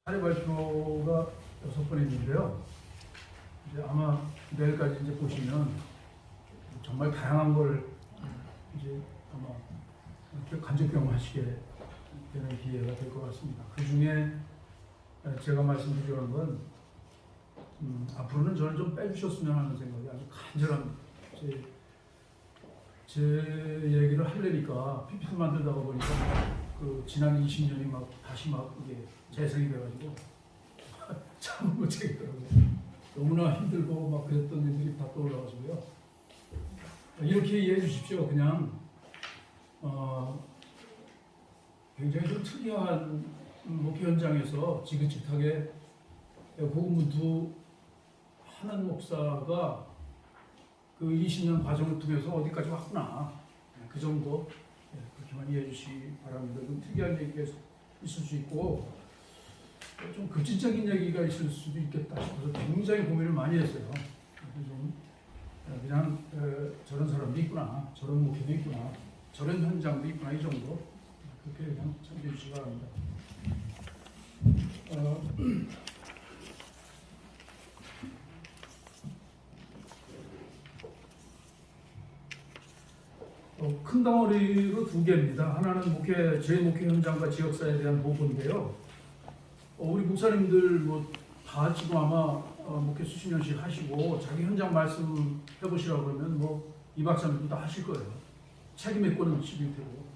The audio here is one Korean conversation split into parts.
사례 발표가 6번 있는데요. 이제 아마 내일까지 이제 보시면 정말 다양한 걸 이제 아마 이렇게 간접 경험하시게 되는 기회가 될 것 같습니다. 그 중에 제가 말씀드리려는 건 앞으로는 저를 좀 빼주셨으면 하는 생각이 아주 간절한 제 얘기를 하려니까 PPT 만들다가 보니까 그 지난 20년이 막 다시 막 이게 재생이 돼가지고 참 못 챙기더라고요. 너무나 힘들고 막 그랬던 일들이 다 떠올라가지고요. 이렇게 이해해 주십시오. 그냥 굉장히 좀 특이한 목회 현장에서 지긋지긋하게 고군분투 하는 목사가 그 20년 과정을 통해서 어디까지 왔구나. 그 정도 그렇게만 이해해 주시기 바랍니다. 좀 특이한 얘기가 있을 수 있고 좀 급진적인 얘기가 있을 수도 있겠다 싶어서 굉장히 고민을 많이 했어요. 그래서 좀 그냥 저런 사람도 있구나, 저런 목회도 있구나, 저런 현장도 있구나, 이 정도 그렇게 그냥 참고해 주시기 바랍니다. 큰 덩어리로 두 개입니다. 하나는 제 목회 현장과 지역사에 대한 보고인데요. 우리 목사님들 다 지금 아마 목회 수십 년씩 하시고 자기 현장 말씀 해보시라고 그러면 이 박사님도 다 하실 거예요. 책임의 권은 지bil 테고.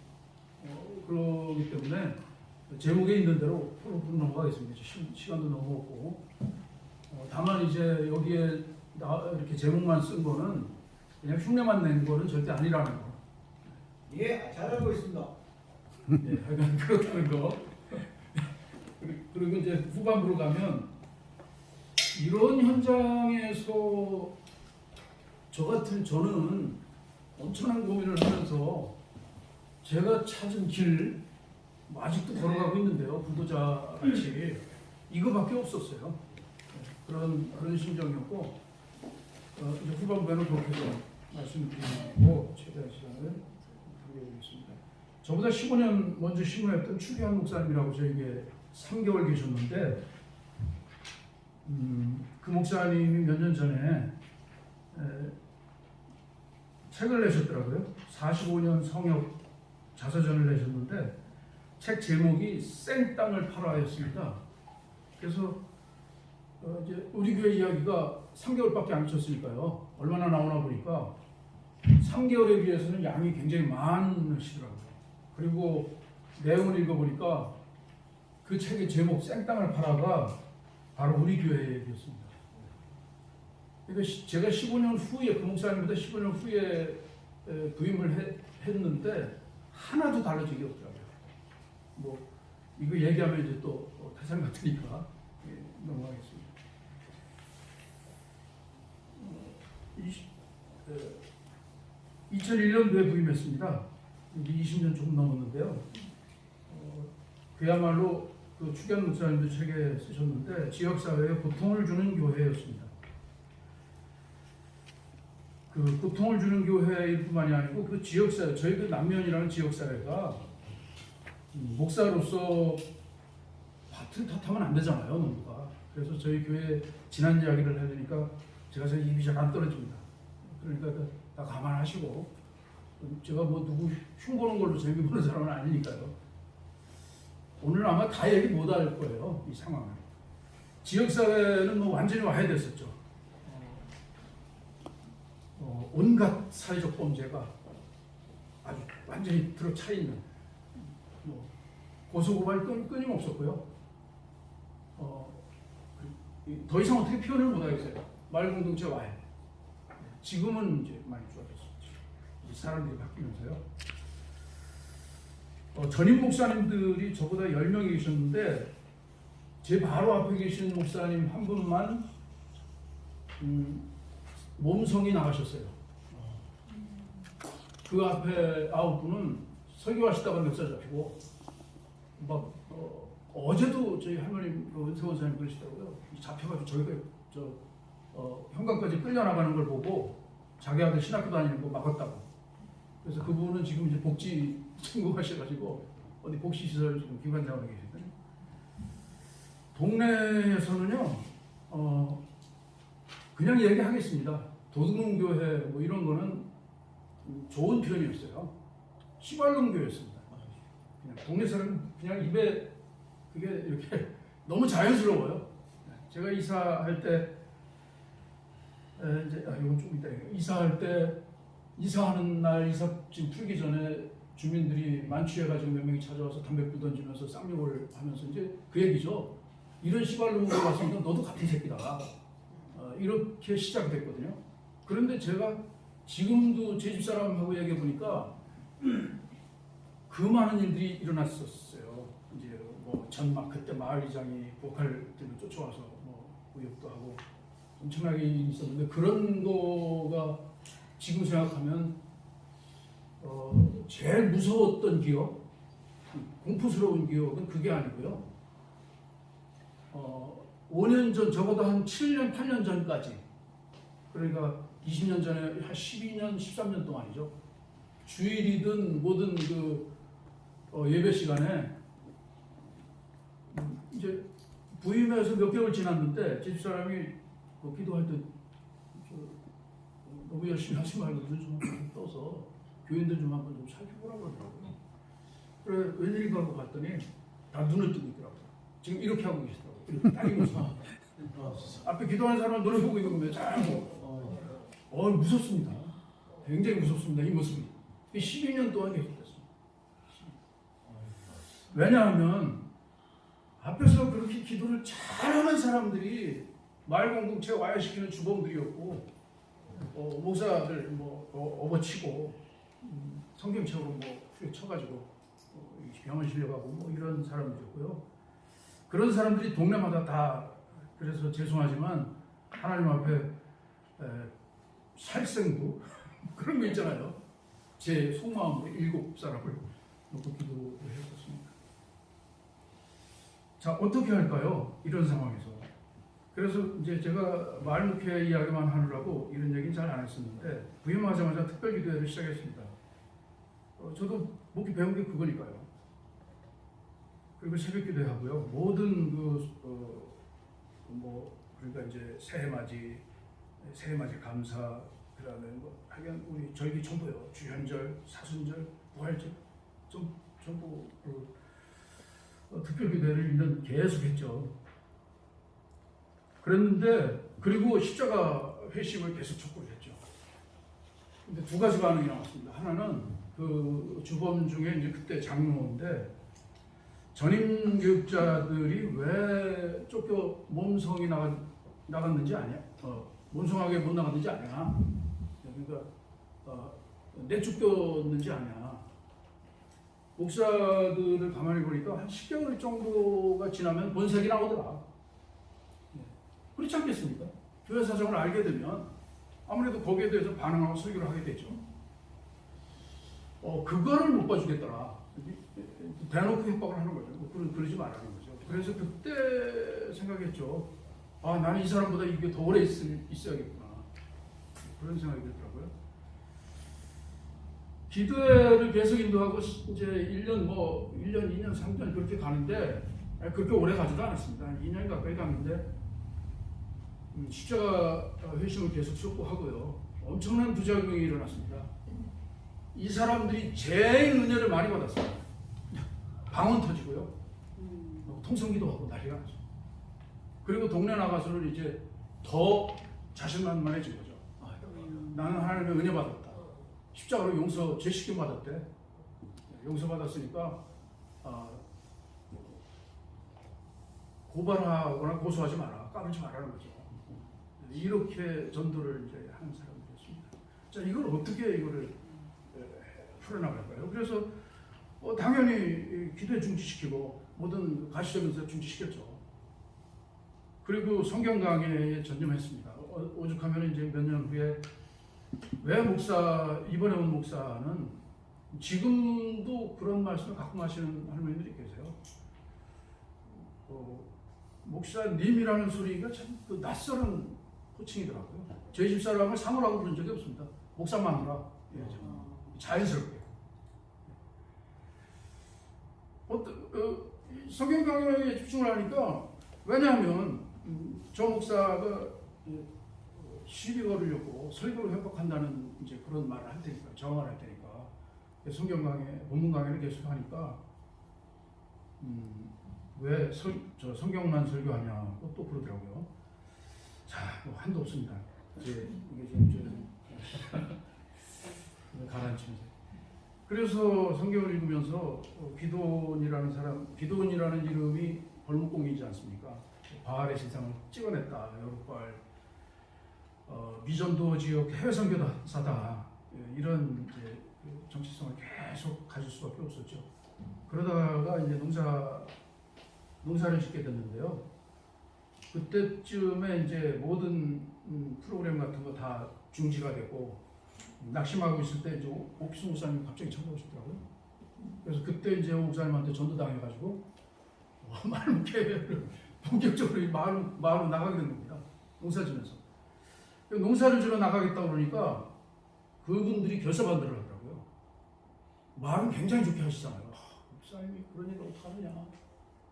그렇기 때문에 제목에 있는 대로 프로 넘어가겠습니다. 시간도 너무 없고. 다만 이제 여기에 이렇게 제목만 쓴 거는 그냥 흉내만 낸 거는 절대 아니라는 거. 예, 잘 알고 있습니다. 네, 하여간 그렇다는 거. 그리고 이제 후반부로 가면 이런 현장에서 저는 엄청난 고민을 하면서 제가 찾은 길 아직도 걸어가고 있는데요. 불도자 같이 이거밖에 없었어요. 그런 심정이었고 이제 후반부에는 그렇게 좀 말씀드리고 최대한 시간을 드리겠습니다. 저보다 15년 먼저 신고했던 추기환 목사님이라고 저에게 3개월 계셨는데 그 목사님이 몇 년 전에 책을 내셨더라고요. 45년 성역 자서전을 내셨는데 책 제목이 생땅을 팔아였습니다. 그래서 이제 우리 교회 이야기가 3개월밖에 안 쳤으니까요. 얼마나 나오나 보니까 3개월에 비해서는 양이 굉장히 많으시더라고요. 그리고 내용을 읽어보니까 그 책의 제목 생땅을 팔아가 바로 우리 교회 얘기였습니다. 그러니까 제가 15년 후에 그 목사님보다 15년 후에 부임을 했는데 하나도 달라진 게 없더라고요. 이거 얘기하면 이제 또 태산 같으니까 넘어가겠습니다. 2001년도에 부임했습니다. 20년 조금 넘었는데요. 그야말로 그 추기환 목사님도 책에 쓰셨는데 지역사회에 고통을 주는 교회였습니다. 그 고통을 주는 교회일 뿐만이 아니고 그 지역사회, 저희 그 남면이라는 지역사회가 목사로서 밭을 탓하면 안 되잖아요, 농부가. 그래서 저희 교회 지난 이야기를 하려니까 제가 입이 잘 안 떨어집니다. 그러니까 다 감안하시고 제가 누구 흉보는 걸로 재미 보는 사람은 아니니까요. 오늘 아마 다 얘기 못 할 거예요, 이 상황을. 지역사회는 완전히 와야 됐었죠. 온갖 사회적 범죄가 아주 완전히 들어차 있는 고소고발이 끊임없었고요. 더 이상 어떻게 표현을 못 하겠어요. 말공동체 와해. 지금은 이제 많이 좋아졌었죠. 사람들이 바뀌면서요. 전임 목사님들이 저보다 10명이 계셨는데 제 바로 앞에 계신 목사님 한 분만 몸성이 나가셨어요. 그 앞에 9분은 설교하시다가 멱살 잡히고 어제도 저희 할머님 은세 원사님 그러시더라고요. 잡혀가지고 저희가 현관까지 끌려나가는 걸 보고 자기 아들 신학교 다니는 거 막았다고. 그래서 그분은 지금 이제 복지 청구하셔가지고 어디 복지시설 지금 기관장으로 계시거든요. 동네에서는요, 그냥 얘기하겠습니다. 도둑놈교회 뭐 이런 거는 좋은 표현이었어요. 시발놈교회였습니다. 그냥 동네 사람 그냥 입에 그게 이렇게 너무 자연스러워요. 제가 이사할 때 이제 이건 좀 이따 이사할 때 이사하는 날 이삿짐 풀기 전에 주민들이 만취해가지고 몇 명이 찾아와서 담배불 던지면서 쌍욕을 하면서 이제 그 얘기죠. 이런 시발놈으로 왔으니까 너도 같은 새끼다. 이렇게 시작이 됐거든요. 그런데 제가 지금도 제 집사람하고 얘기해 보니까 그 많은 일들이 일어났었어요. 이제 뭐 전막 그때 마을이장이 보컬 때문에 쫓아와서 뭐 의혹도 하고 엄청나게 일이 있었는데 그런 거가 지금 생각하면 제일 무서웠던 기억, 공포스러운 기억은 그게 아니고요. 5년 전, 적어도 한 7년, 8년 전까지, 그러니까 20년 전에 한 12년, 13년 동안이죠. 주일이든 뭐든 그 예배 시간에 이제 부임해서 몇 개월 지났는데 제 집사람이 기도할 때 너무 열심히 하지 말고 눈 좀 떠서 교인들 좀 한번 좀 살펴보라고 하더라고요. 그래 웬일인가 하고 봤더니 다 눈을 뜨고 있더라고요. 지금 이렇게 하고 계시더라고요. 이렇게 따리면서 앞에 기도하는 사람은 노래 보고 있는데 잘 무섭습니다. 굉장히 무섭습니다. 이 모습이 12년 동안 계속됐습니다. 왜냐하면 앞에서 그렇게 기도를 잘하는 사람들이 마을 공동체 와야시키는 주범들이었고 목사들 업어치고 성경책으로 후에 쳐가지고 병원 실려가고 이런 사람들이었고요. 그런 사람들이 동네마다 다 그래서 죄송하지만 하나님 앞에 살생부 그런 거 있잖아요. 제 속마음으로 7사람을 놓고 기도를 했었습니다. 자, 어떻게 할까요? 이런 상황에서. 그래서 이제 제가 마을 목회 이야기만 하느라고 이런 얘기는 잘 안 했었는데 부임하자마자 특별 기도회를 시작했습니다. 저도 목회 배운 게 그거니까요. 그리고 새벽 기도회 하고요. 모든 그러니까 이제 새해 맞이 감사, 그다음에 하여간 우리 절기 전부요. 주현절, 사순절, 부활절 전부 특별 기도회를 1년 계속 했죠. 그랬는데 그리고 십자가 회심을 계속 촉구를 했죠. 근데 두 가지 반응이 나왔습니다. 하나는 그 주범 중에 이제 그때 장로인데 전임 교육자들이 왜 쫓겨 몸성이 나갔는지 아냐? 몸성하게 못 나갔는지 아냐? 그러니까 내쫓겼는지 아냐? 목사들을 가만히 보니까 한 10개월 정도가 지나면 본색이 나오더라. 그렇지 않겠습니까? 교회 사정을 알게 되면 아무래도 거기에 대해서 반응하고 설교를 하게 되죠. 그거를 못 봐주겠더라. 대놓고 협박을 하는 거죠. 그러지 말라는 거죠. 그래서 그때 생각했죠. 나는 이 사람보다 이게 더 오래 있어야겠구나. 그런 생각이 들더라고요. 기도회를 계속 인도하고 이제 1년, 2년, 3년 그렇게 가는데 그렇게 오래 가지도 않았습니다. 2년 가까이 갔는데 십자가 회심을 계속 촉구하고요. 엄청난 부작용이 일어났습니다. 이 사람들이 제일 은혜를 많이 받았어요. 방언 터지고요. 통성기도 하고 난리가 났어요. 그리고 동네 나가서는 이제 더 자신만만해진 거죠. 나는 하나님의 은혜 받았다. 십자가로 죄식김 받았대. 용서 받았으니까 고발하거나 고소하지 마라. 까불지 말라는 거죠. 이렇게 전도를 이제 하는 사람들이었습니다. 자, 이걸 어떻게 풀어나갈까요? 그래서 당연히 기도에 중지시키고 모든 가시적에서 중지시켰죠. 그리고 성경 강의에 전념했습니다. 오죽하면 이제 몇 년 후에 왜 이번에 온 목사는 지금도 그런 말씀을 가끔 하시는 할머니들이 계세요. 목사님이라는 소리가 참 낯설은 호칭이더라고요. 저희 집사람을 사모라고 부른 적이 없습니다. 목사 마누라. 자연스럽게. 성경 강의에 집중을 하니까 왜냐하면 저 목사가 시비 걸으려고 설교를 협박한다는 이제 그런 말을 할 테니까, 정황을 할 테니까 성경 강의, 본문 강의를 계속 하니까 왜 저 성경만 설교하냐고 또 그러더라고요. 자, 뭐 한도 없습니다. 이제 이게 지금 가라앉히면서. 그래서 성경을 읽으면서 기도원이라는 이름이 벌목공이지 않습니까? 바알의 신상을 찍어냈다. 여룻바알 미전도 지역 해외 선교사다. 이런 이제 정치성을 계속 가질 수밖에 없었죠. 그러다가 이제 농사를 짓게 됐는데요. 그때쯤에 이제 모든 프로그램 같은 거 다 중지가 되고 낙심하고 있을 때 이제 옥수 목사님이 갑자기 찾아오셨더라고요. 그래서 그때 이제 목사님한테 전도당해가지고 마을목회를 본격적으로 마을로 나가게 된 겁니다. 농사지면서. 농사를 지러 나가겠다 그러니까 그분들이 결사반대를 하더라고요. 말은 굉장히 좋게 하시잖아요. 목사님이 그런 일을 어떡하느냐.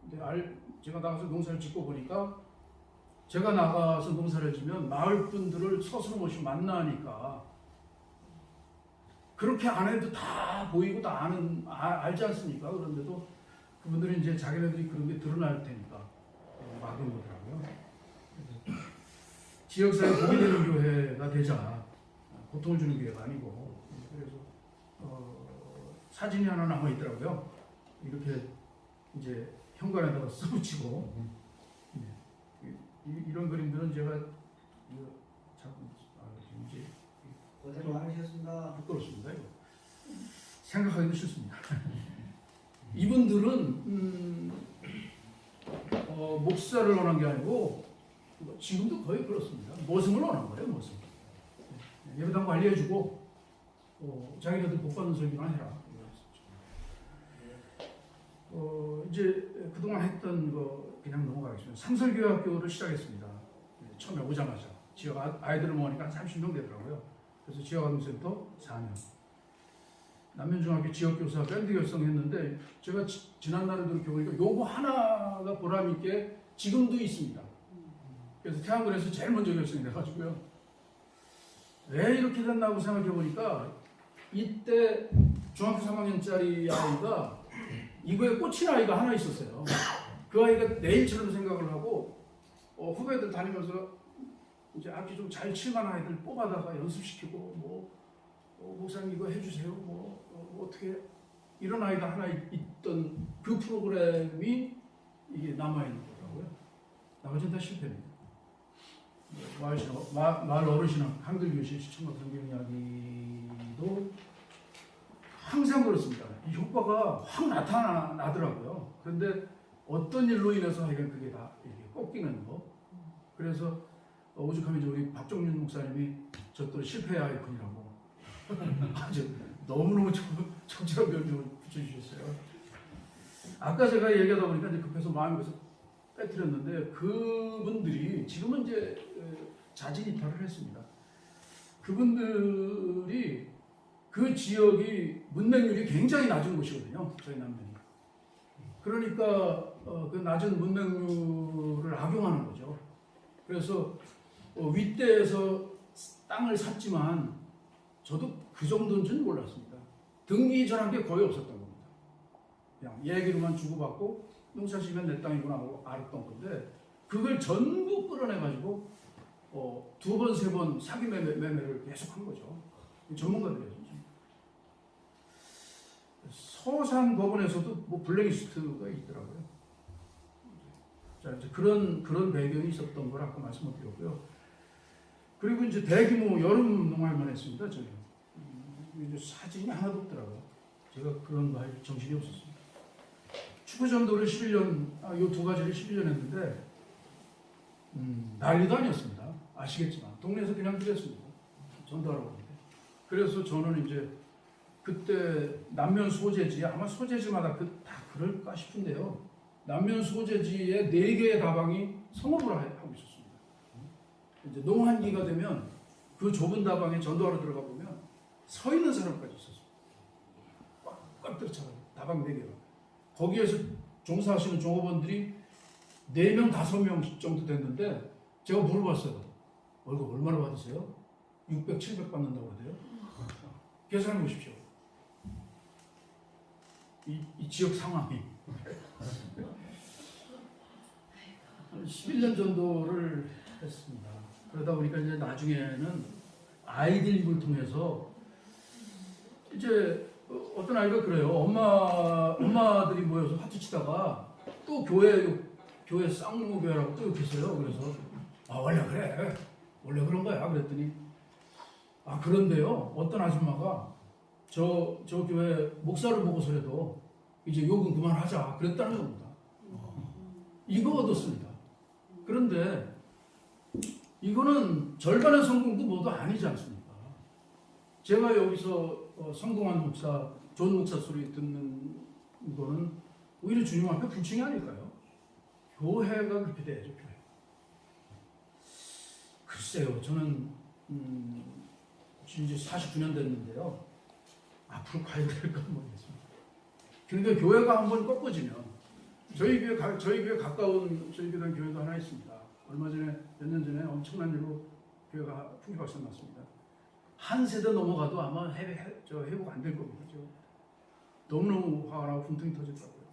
근데 제가 나가서 농사를 짓고 보니까 제가 나가서 농사를 지면 마을 분들을 서슴없이 만나니까 그렇게 안 해도 다 보이고 다 알지 않습니까? 그런데도 그분들이 이제 자기네들이 그런 게 드러날 테니까 막은 거더라고요. 지역사회 복이 되는 교회가 되자, 고통을 주는 교회가 아니고. 그래서 사진이 하나 남아 있더라고요. 이렇게 이제 현관에다가 써붙이고 이런 그림들은 제가 지금 이제 고생 많으셨습니다. 부끄럽습니다. 이거 생각하기도 싫습니다. 이분들은 목사를 원한 게 아니고 지금도 거의 그렇습니다. 모습을 원한 거예요. 모습. 예배당 관리해주고 자기네들 복 받는 설교만 해라. 이제 그동안 했던 거 그냥 넘어가겠습니다. 삼설교회학교를 시작했습니다. 처음에 오자마자 지역 아이들을 모으니까 30명 되더라고요. 그래서 지역아동센터 4년. 남면중학교 지역교사 밴드 결성했는데 제가 지난날에 그렇게 보니까 요거 하나가 보람있게 지금도 있습니다. 그래서 태안군에서 제일 먼저 결성이 돼가지고요. 왜 이렇게 됐나고 생각해 보니까 이때 중학교 3학년짜리 아이가 이거에 꽂힌 아이가 하나 있었어요. 그 아이가 내일처럼 생각을 하고 후배들 다니면서 이제 악기 좀 잘 칠만한 아이들 뽑아다가 연습시키고 목사님 이거 해주세요. 어떻게 이런 아이가 하나 있던 그 프로그램이 이게 남아있는 거더라고요. 나머지는 다 실패입니다. 마을 어르신학 한글교실 시청각 성경 이야기도 항상 그렇습니다. 이 효과가 확 나타나더라고요. 그런데 어떤 일로 인해서 하여간 그게 다 이렇게 꺾이는 거. 그래서 오죽하면 이제 우리 박종윤 목사님이 저 또 실패의 아이콘이라고 아주 너무너무 적절한 별명을 붙여주셨어요. 아까 제가 얘기하다 보니까 이제 급해서 마음이 계속 빼뜨렸는데 그분들이 지금은 이제 자진 이탈을 했습니다. 그분들이 그 지역이 문맹률이 굉장히 낮은 곳이거든요. 저희 남면이. 그러니까 그 낮은 문맹률을 악용하는 거죠. 그래서 윗대에서 땅을 샀지만 저도 그 정도인 줄 몰랐습니다. 등기 이전한 게 거의 없었던 겁니다. 그냥 얘기로만 주고받고 농사 지면 내 땅이구나 하고 알았던 건데 그걸 전부 끌어내가지고 2번, 3번 사기 매매를 계속 한 거죠. 전문가들이죠. 서산 법원에서도 뭐 블랙리스트가 있더라고요. 자, 이제 그런 배경이 있었던 걸 아까 말씀을 드렸고요. 그리고 이제 대규모 여름 농활만 했습니다. 저희 이제 사진이 하나도 없더라고요. 제가 그런 거 할 정신이 없었습니다. 축구 전도를 11년, 이 두 가지를 11년 했는데 난리도 아니었습니다. 아시겠지만 동네에서 그냥 그랬습니다. 전도하러 가는데. 그래서 저는 이제 그때 남면 소재지 아마 소재지마다 다 그럴까 싶은데요. 남면 소재지에 4개의 다방이 성업을 하고 있었습니다. 이제 농한기가 되면 그 좁은 다방에 전도하러 들어가 보면 서 있는 사람까지 있었어요. 꽉 들어차요. 다방 4개가. 거기에서 종사하시는 종업원들이 4명, 5명 정도 됐는데 제가 물어봤어요. 월급 얼마나 받으세요? 600, 700 받는다고 그러대요. 계산해 보십시오. 이 지역 상황이. 11년 정도를 했습니다. 그러다 보니까 이제 나중에는 아이들립을 통해서 이제 어떤 아이가 그래요. 엄마들이 모여서 파티 치다가 또 교회 쌍무교회라고 또 있어요. 그래서 원래 그래. 원래 그런 거야. 그랬더니 그런데요. 어떤 아줌마가 저 교회 목사를 보고서라도 이제 욕은 그만하자. 그랬다는 겁니다. 이거 얻었습니다. 그런데 이거는 절반의 성공도 모두 아니지 않습니까? 제가 여기서 성공한 목사, 좋은 목사 소리 듣는 거는 오히려 주님 앞에 불칭이 아닐까요? 교회가 그렇게 돼야죠, 교회. 글쎄요, 저는 지금 이제 49년 됐는데요. 앞으로 과연 될까 모르겠습니다. 그런데 교회가 한번 꺾어지면 저희 교회 가까운 저희 교회도 하나 있습니다. 얼마 전에 몇 년 전에 엄청난 일로 교회가 풍비박산 났습니다. 한 세대 넘어가도 아마 회복 안 될 겁니다. 너무너무 화가 나고 분통이 터졌다고요.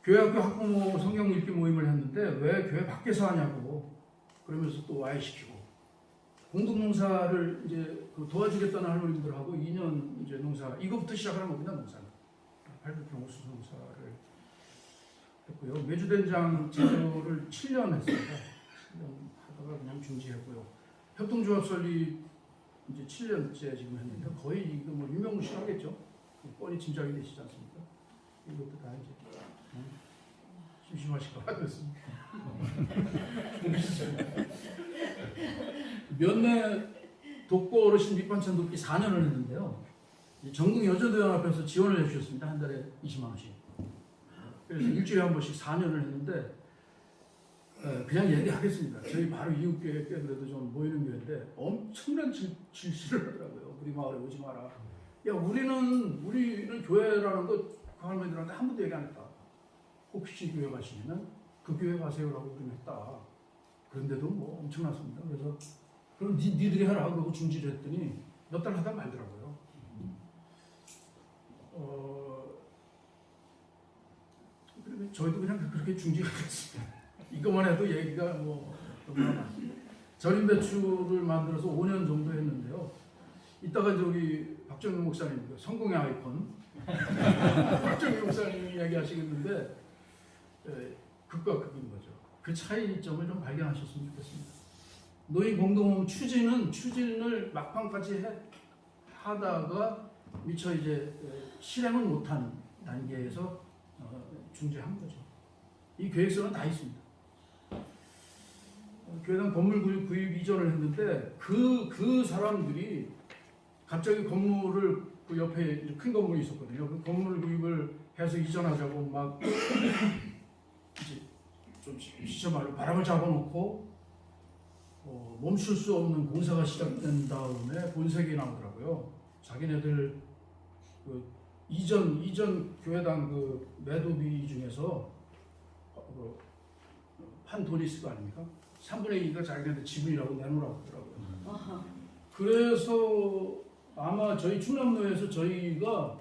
교회 학교 학부모 성경 읽기 모임을 했는데 왜 교회 밖에서 하냐고 그러면서 또 와해시키고 공동농사를 이제 도와주겠다는 할머님들하고 2년 이제 농사 이거부터 시작하는 겁니다. 농사는 800평 옥수수 농사를 했고요. 메주된장 제조를 7년 했습니다. 7년 하다가 그냥 중지했고요. 협동조합 설립 이제 7년째 지금 했는데 거의 이거 뭐 유명무실하겠죠. 뻔히 짐작이 되시지 않습니까? 이것도 다 이제 심심하실까 봐 그렇습니다. 몇내 독거 어르신 밑반찬 돕기 4년을 했는데요. 전국 여자대연합에서 지원을 해주셨습니다. 한 달에 20만 원씩. 그래서 일주일에 한 번씩 4년을 했는데 그냥 얘기하겠습니다. 저희 바로 이웃교회 꽤 그래도 좀 모이는 교회인데 엄청난 질시를 하더라고요. 우리 마을에 오지 마라. 야 우리는 교회라는 거 그 할머니들한테 한 번도 얘기 안 했다. 혹시 교회 가시면 그 교회 가세요라고 우리는 했다. 그런데도 뭐 엄청났습니다. 그래서 그럼 니들이 하라 그러고 중지를 했더니 몇 달 하다 말더라고요. 저희도 그냥 그렇게 중지가 됐습니다. 이것만 해도 얘기가 뭐 얼마나 많습니다. 절임 배추를 만들어서 5년 정도 했는데요. 이따가 저기 박정희 목사님 성공의 아이콘 박정희 목사님이 이야기하시겠는데 극과 극인 거죠. 그 차이점을 좀 발견하셨으면 좋겠습니다. 노인 공동체 추진을 막판까지 하다가 미처 이제 실행을 못한 단계에서 중지한 거죠. 이 계획서는 다 있습니다. 교회당 건물 구입 이전을 했는데 그 사람들이 갑자기 건물을 그 옆에 큰 건물이 있었거든요. 그 건물 구입을 해서 이전하자고 막 이제 좀 시체말로 바람을 잡아놓고 멈출 수 없는 공사가 시작된 다음에 본색이 나오더라고요. 자기네들 그 이전 교회당 그 매도비 중에서 판 돈이 있을 거 아닙니까? 3분의 2가 자기네들 지분이라고 내놓으라고 하더라고요. 그래서 아마 저희 충남로에서 저희가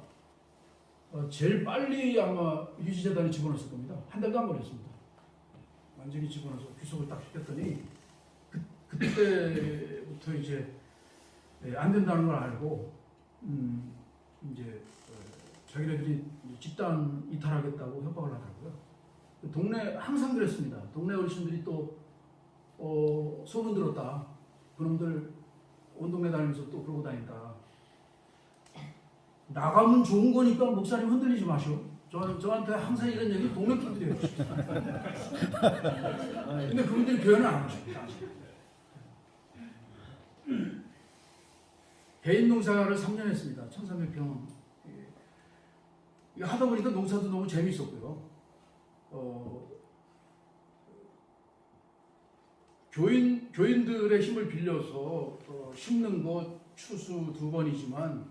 제일 빨리 아마 유지재단에 집어넣었을 겁니다. 한 달도 안 걸렸습니다. 완전히 집어넣어서 귀속을 딱 시켰더니 그때부터 이제 안 된다는 걸 알고 이제 자기네들이 집단 이탈하겠다고 협박을 하더라고요. 동네 항상 그랬습니다. 동네 어르신들이 또 소문 들었다. 그놈들 온 동네 다니면서 또 그러고 다닌다. 나가면 좋은 거니까 목사님 흔들리지 마시오. 저한테 항상 이런 얘기 동네 분들이 해요. 근데 그분들이 교회는 안 하십니다. 개인 농사를 3년 했습니다. 1,300평. 하다 보니까 농사도 너무 재밌었고요. 교인들의 힘을 빌려서 심는 것 추수 2번이지만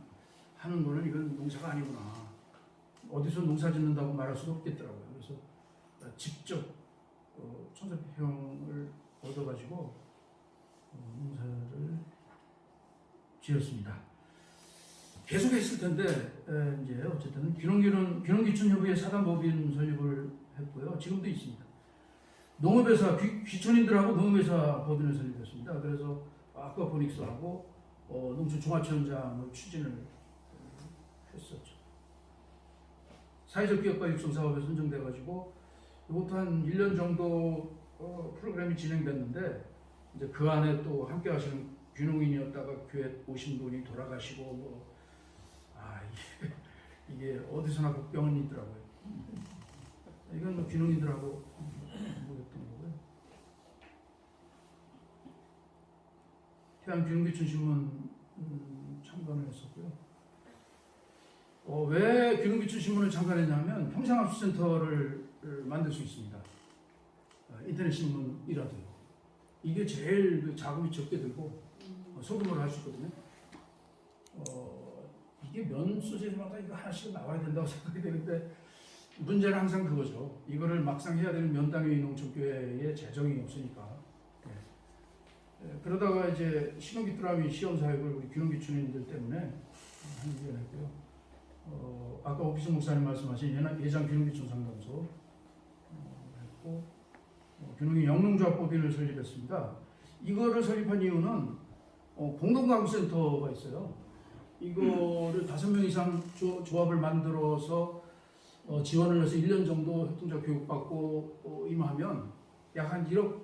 하는 거는 이건 농사가 아니구나. 어디서 농사 짓는다고 말할 수가 없겠더라고요. 그래서 직접 천사평을 얻어가지고 농사를 지었습니다. 계속 했을 텐데 이제 어쨌든 귀농귀촌협의회 사단법인 설립을 했고요. 지금도 있습니다. 농업회사 귀촌인들하고 농업회사 법인을 설립했습니다. 그래서 아쿠아포닉스하고 농촌종합체험장을 추진을 했었죠. 사회적 기업과 육성 사업에 선정돼가지고 이것도 한 1년 정도 프로그램이 진행됐는데 이제 그 안에 또 함께 하시는 귀농인이었다가 교회 오신 분이 돌아가시고 이게 어디서나 국병은 있더라고요. 이건 뭐 귀농인들하고 모였던 거고요. 태안 귀농귀촌신문 참관을 했었고요. 왜 귀농귀촌신문을 참관했냐면 평생학습센터를 만들 수 있습니다. 인터넷 신문이라도요. 이게 제일 그 자금이 적게 들고 소규모로 할 수 있거든요. 이게 면 소재마다 이거 하나씩 나와야 된다고 생각이 되는데 문제는 항상 그거죠. 이거를 막상 해야 되는 면당의 농촌교회에 재정이 없으니까. 그러다가 이제 신혼귀뚜라미 시험 사역을 우리 귀농귀촌인들 때문에 한 2년 했고요. 아까 오피스 목사님 말씀하신 예장 귀농귀촌 상담소 했고 귀농인 영농조합법인을 설립했습니다. 이거를 설립한 이유는 공동가구센터가 있어요. 이거를 5명 이상 조합을 만들어서 지원을 해서 1년 정도 협동자 교육받고 임하면 약 한 1억,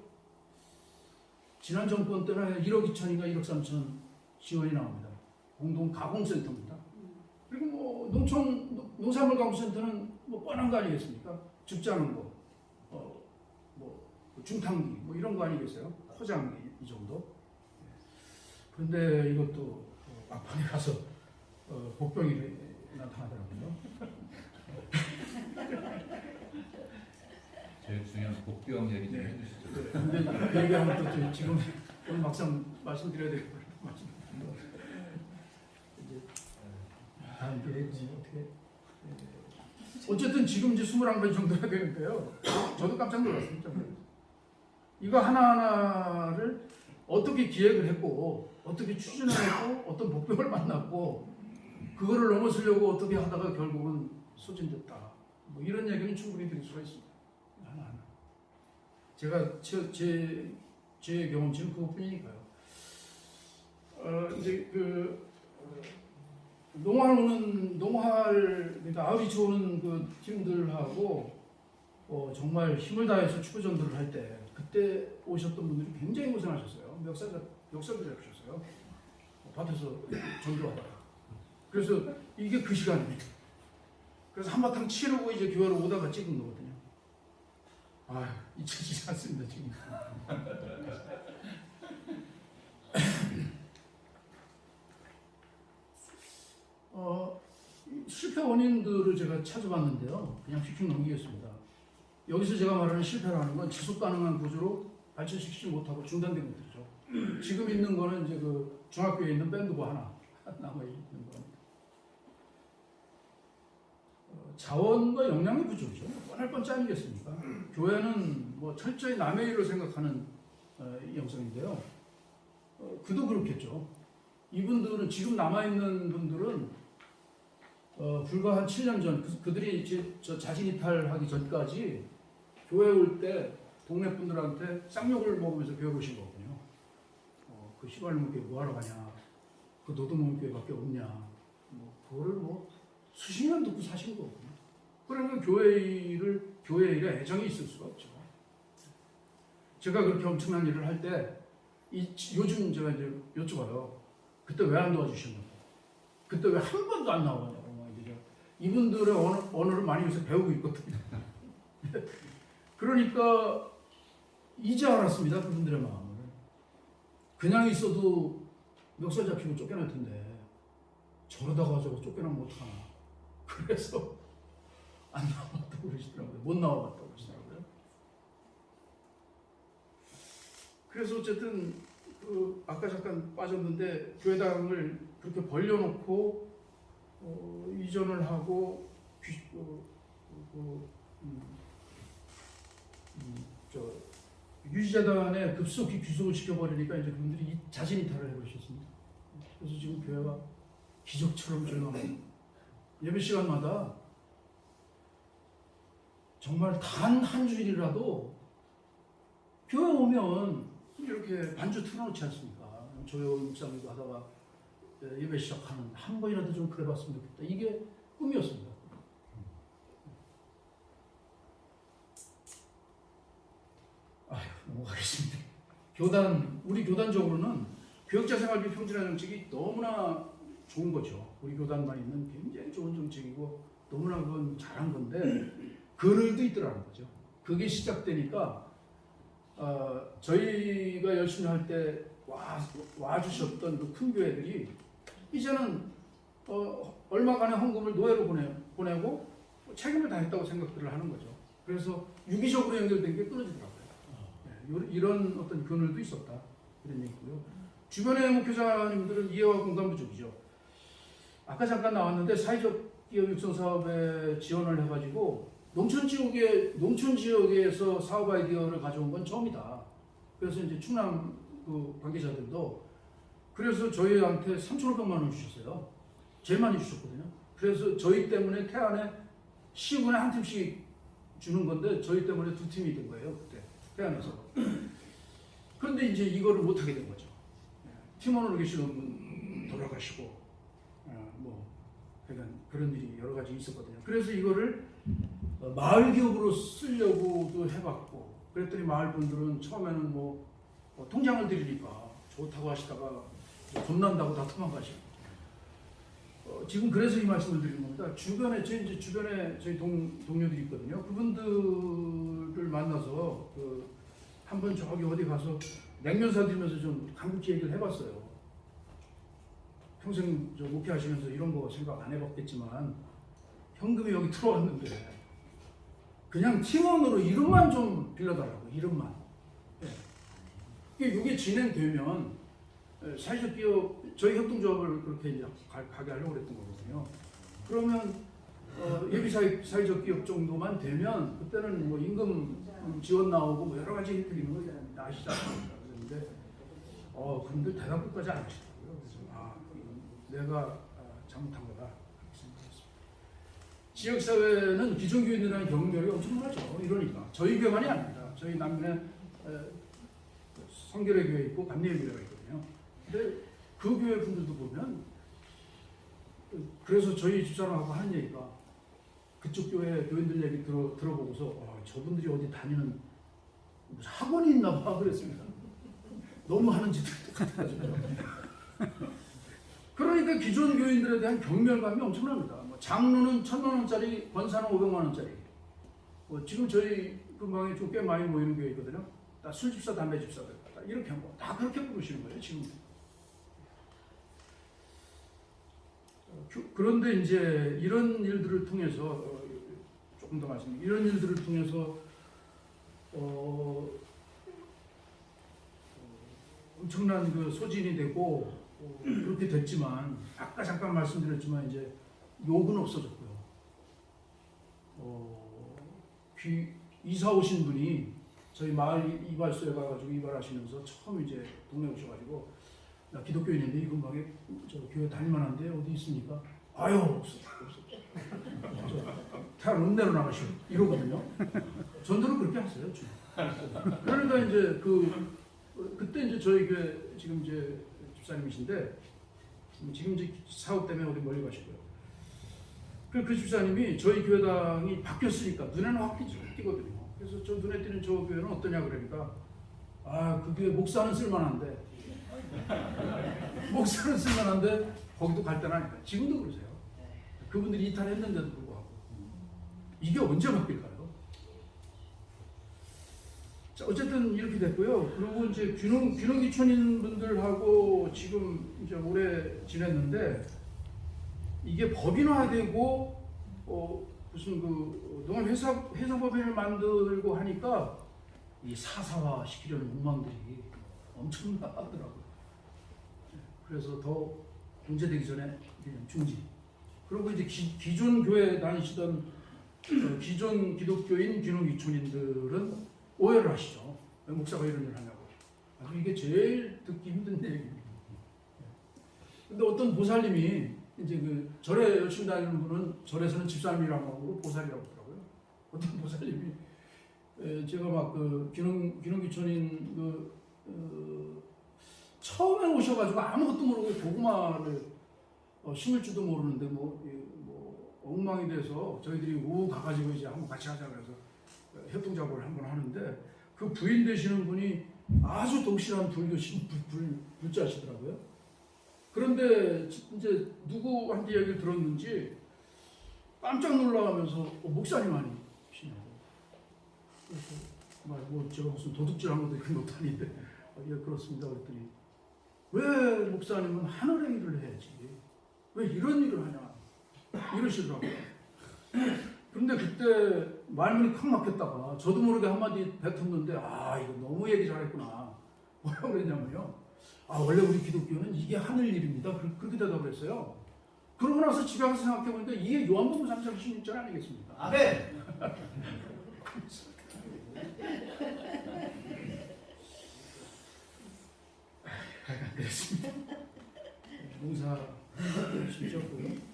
지난 정권 때는 한 1억 2천인가 1억 3천 지원이 나옵니다. 공동가공센터입니다. 그리고 뭐 농산물 가공센터는 뭐 뻔한 거 아니겠습니까? 죽자는 거, 뭐 중탕기 뭐 이런 거 아니겠어요? 포장기 이 정도. 그런데 이것도 막판에 가서 복병이 나타나더라고요. 제일 중요한 복병 얘기 좀 해주시죠. 근데 그 얘기하면 또 지금 오늘 막상 말씀드려야 되고 이제 다음 기회에 어떻게 어쨌든 지금 이제 21번 정도가 되니까요. 저도 깜짝 놀랐습니다. 이거 하나하나를 어떻게 기획을 했고 어떻게 추진을 했고 어떤 목표를 만났고 그거를 넘어서려고 어떻게 하다가 결국은 소진됐다. 뭐 이런 얘기는 충분히 드릴 수가 있습니다. 하나하나. 제가 제 경험치는 그것뿐이니까요. 이제 농활 그러니까 아우리치 오는 그 팀들하고 정말 힘을 다해서 축구 전도를 할 때 그때 오셨던 분들이 굉장히 고생하셨어요. 멱살도 잡으셨어요. 밭에서 전도하다가. 그래서 이게 그 시간입니다. 그래서 한바탕 치르고 이제 교회로 오다가 찍은 거거든요. 잊혀지지 않습니다, 지금. 실패 원인들을 제가 찾아봤는데요. 그냥 휙휙 넘기겠습니다. 여기서 제가 말하는 실패라는 건 지속 가능한 구조로 발전시키지 못하고 중단된 것들이죠. 지금 있는 거는 이제 그 중학교에 있는 밴드부 하나 남아있는 겁니다. 자원과 역량의 부족이죠. 뻔할 뻔치 아니겠습니까? 교회는 뭐 철저히 남의 일을 생각하는 영성인데요. 그도 그렇겠죠. 이분들은 지금 남아있는 분들은 불과 한 7년 전 그들이 이제 자진 이탈하기 전까지 교회 올 때 동네 분들한테 쌍욕을 먹으면서 교회 오신 거거든요. 그 시발놈 교회 뭐하러 가냐? 그 노동문 교회밖에 없냐? 뭐 그거를 뭐 수십 년 듣고 사신 거거든요. 그러면 교회 일에 애정이 있을 수가 없죠. 제가 그렇게 엄청난 일을 할 때 요즘 제가 이제 여쭤봐요. 그때 왜 안 도와주셨냐고. 그때 왜 한 번도 안 나오냐고. 이분들의 언어를 많이 요새 배우고 있거든요. 그러니까 이제 알았습니다. 그분들의 마음을. 그냥 있어도 멱살 잡히고 쫓겨날 텐데 저러다가 저거 쫓겨나면 어떡하나. 그래서 안 나와봤다고 그러시더라고요. 못 나와봤다고 그러시더라고요. 그래서 어쨌든 아까 잠깐 빠졌는데 교회당을 그렇게 벌려놓고 이전을 하고 유지재단에 급속히 귀속을 시켜버리니까 이제 그분들이 자진 이탈을 해버리셨습니다. 그래서 지금 교회가 기적처럼 조용합니다. 예배 시간마다 정말 단 한 주일이라도 교회 오면 이렇게 반주 틀어놓지 않습니까? 조용 묵상기도 하다가 예배 시작하는 한 번이라도 좀 그래봤으면 좋겠다. 이게 꿈이었습니다. 넘어가겠습니다. 우리 교단적으로는 교역자 생활비 평준화 정책이 너무나 좋은 거죠. 우리 교단만 있는 굉장히 좋은 정책이고 너무나 그건 잘한 건데 그늘도 있더라는 거죠. 그게 시작되니까 저희가 열심히 할 때 와주셨던 그 큰 교회들이 이제는 얼마간의 헌금을 노예로 보내고 책임을 다했다고 생각들을 하는 거죠. 그래서 유기적으로 연결된 게 끊어지더라고요. 이런 어떤 그늘도 있었다. 이런 얘기고요. 주변의 목회자님들은 이해와 공감 부족이죠. 아까 잠깐 나왔는데 사회적 기업 육성 사업에 지원을 해가지고 농촌 지역에서 사업 아이디어를 가져온 건 처음이다. 그래서 이제 충남 그 관계자들도 그래서 저희한테 3,500만 원 주셨어요. 제일 많이 주셨거든요. 그래서 저희 때문에 태안에 시군에 한 팀씩 주는 건데 저희 때문에 두 팀이 된 거예요. 그때 태안에서. 그런데 이제 이거를 못 하게 된 거죠. 팀원으로 계시는 분 돌아가시고 그러니까 그런 일이 여러 가지 있었거든요. 그래서 이거를 마을 기업으로 쓰려고도 해봤고 그랬더니 마을 분들은 처음에는 통장을 드리니까 좋다고 하시다가 겁난다고 다 도망가시고 지금 그래서 이 말씀을 드리는 겁니다. 주변에 저희 동료들이 있거든요. 그분들을 만나서 한번 저기 어디 가서 냉면 사드리면서 좀 간국지 얘기를 해봤어요. 평생 목회하시면서 이런 거 생각 안 해봤겠지만 현금이 여기 들어왔는데 그냥 팀원으로 이름만 좀 빌려달라고. 이름만. 이게 진행되면 사회적 기업 저희 협동조합을 그렇게 이제 가게 하려고 그랬던 거거든요. 그러면 예비 사회적 기업 정도만 되면 그때는 임금 지원 나오고 여러 가지 혜택 있는 거 아시죠? 그랬는데 그분들 대답 끝까지 안 하시더라고요. 그래서 내가 잘못한 거다 그렇게 생각했습니다. 지역사회는 기존 교인들이라는 경멸이 엄청나죠. 이러니까 저희 교회만이 아닙니다. 저희 남면에 성결의 교회 있고 감리의 교회가 있거든요. 근데 그 교회 분들도 보면 그래서 저희 집사람하고 하는 얘기가 그쪽 교회 교인들 얘기 들어보고서 저분들이 어디 다니는 무슨 학원이 있나 봐 그랬습니다. 너무 하는 짓들 똑같아가지고. 그러니까 기존 교인들에 대한 경멸감이 엄청납니다. 장로는 1,000만 원짜리, 권사는 500만 원짜리. 지금 저희 근방에 좀 꽤 많이 모이는 교회 있거든요. 다 술집사, 담배집사들 이렇게 한 거. 다 그렇게 부르시는 거예요 지금. 그런데 이제 이런 일들을 통해서 조금 더 말씀드리면 이런 일들을 통해서 엄청난 그 소진이 되고 그렇게 됐지만 아까 잠깐 말씀드렸지만 이제 욕은 없어졌고요. 이사 오신 분이 저희 마을 이발소에 가가지고 이발하시면서 처음 이제 동네 오셔가지고 나 기독교인인데 이 근방에 저 교회 다닐만한데 어디 있습니까? 아유 없어. 태안 읍내로 나가시오 이러거든요. 전도는 그렇게 하세요. 그러니까 이제 그때 이제 저희 교회 지금 이제 집사님이신데 지금 이제 사업 때문에 어디 멀리 가시고요. 그 집사님이 저희 교회당이 바뀌었으니까 눈에는 확 띄거든요. 그래서 저 눈에 띄는 저 교회는 어떠냐 그러니까 그 교회 목사는 쓸만한데 거기도 갈 때는 아니다. 지금도 그러세요. 그분들이 이탈했는데도 불구하고 이게 언제 바뀔까요? 자, 어쨌든 이렇게 됐고요. 그리고 이제 귀농귀촌인 분들하고 지금 이제 오래 지냈는데 이게 법인화되고 무슨 농업 회사법인을 만들고 하니까 이 사사화 시키려는 욕망들이 엄청나더라고요. 그래서 더 공제되기 전에 중지. 그리고 이제 기존 교회 다니시던 기존 기독교인 귀농귀촌인들은 오해를 하시죠. 왜 목사가 이런 일을 하냐고. 아주 이게 제일 듣기 힘든 얘기입니다. 근데 어떤 보살님이 이제 그 절에 열심히 다니는 분은 절에서는 집사님이라고 하고 보살이라고 하더라고요. 어떤 보살님이 제가 막 그 귀농귀촌인 처음에 오셔가지고 아무것도 모르고 고구마를 심을 줄도 모르는데 뭐 엉망이 돼서 저희들이 우 가가지고 이제 한번 같이 하자 그래서 협동 작업을 한번 하는데 그 부인 되시는 분이 아주 독실한 불교신 불자시더라고요. 그런데 이제 누구한테 얘기를 들었는지 깜짝 놀라가면서 목사님 아니시냐고. 그래서 뭐 제가 무슨 도둑질한 것도 그런 것도 아닌데 예 그렇습니다 그랬더니 왜 목사님은 하늘의 일을 해야지 왜 이런 일을 하냐 이러시더라고요. 그런데 그때 말문이 콱 막혔다가 저도 모르게 한마디 뱉었는데 아 이거 너무 얘기 잘했구나. 뭐라고 그랬냐면요. 아 원래 우리 기독교는 이게 하늘 일입니다. 그렇게 대답을 했어요. 그러고 나서 집에 가서 생각해보니까 이게 요한복음 3장 16절 아니겠습니까? 아멘. 그렇습니다. 농사 열심히 졌고요.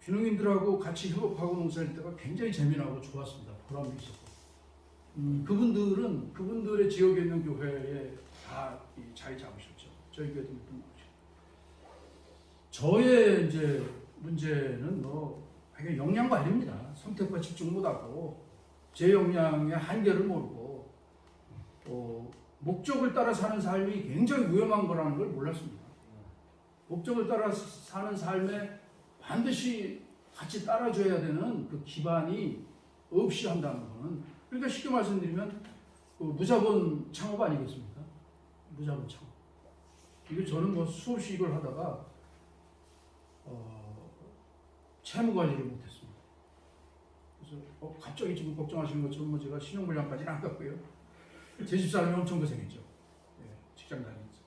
귀농인들하고 같이 협업하고 농사할 때가 굉장히 재미나고 좋았습니다. 보람도 있었고. 그분들의 지역에 있는 교회에 다 자리 잡으셨죠. 저희 교회도 몇 분 나오죠. 저의 이제 문제는 그냥 역량 관리입니다. 선택과 집중 못하고 제 역량의 한계를 모르고 목적을 따라 사는 삶이 굉장히 위험한 거라는 걸 몰랐습니다. 목적을 따라 사는 삶에 반드시 같이 따라줘야 되는 그 기반이 없이 한다는 거는 그러니까 쉽게 말씀드리면 무자본 창업 아니겠습니까? 무자본 창업. 이거 저는 뭐 수없이 이걸 하다가 채무 관리를 못했습니다. 그래서 갑자기 지금 걱정하시는 것처럼 뭐 제가 신용불량까지는 안 갔고요. 제 집사람이 엄청 고생했죠. 직장 다니면서.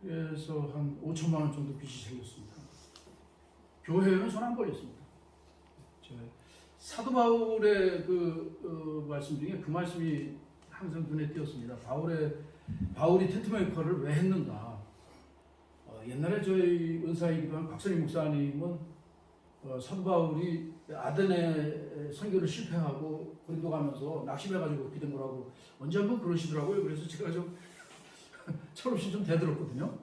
그래서 한 5천만 원 정도 빚이 생겼습니다. 교회에는 손 안 걸렸습니다. 사도 바울의 말씀 중에 그 말씀이 항상 눈에 띄었습니다. 바울이 텐트메이커를 왜 했는가? 옛날에 저희 은사이기도 한 박선희 목사님은 사도 바울이 아덴에 선교를 실패하고 고린도 가면서 낙심해가지고 그렇게 된 거라고 언제 한번 그러시더라고요. 그래서 제가 좀 철없이 좀 대들었거든요.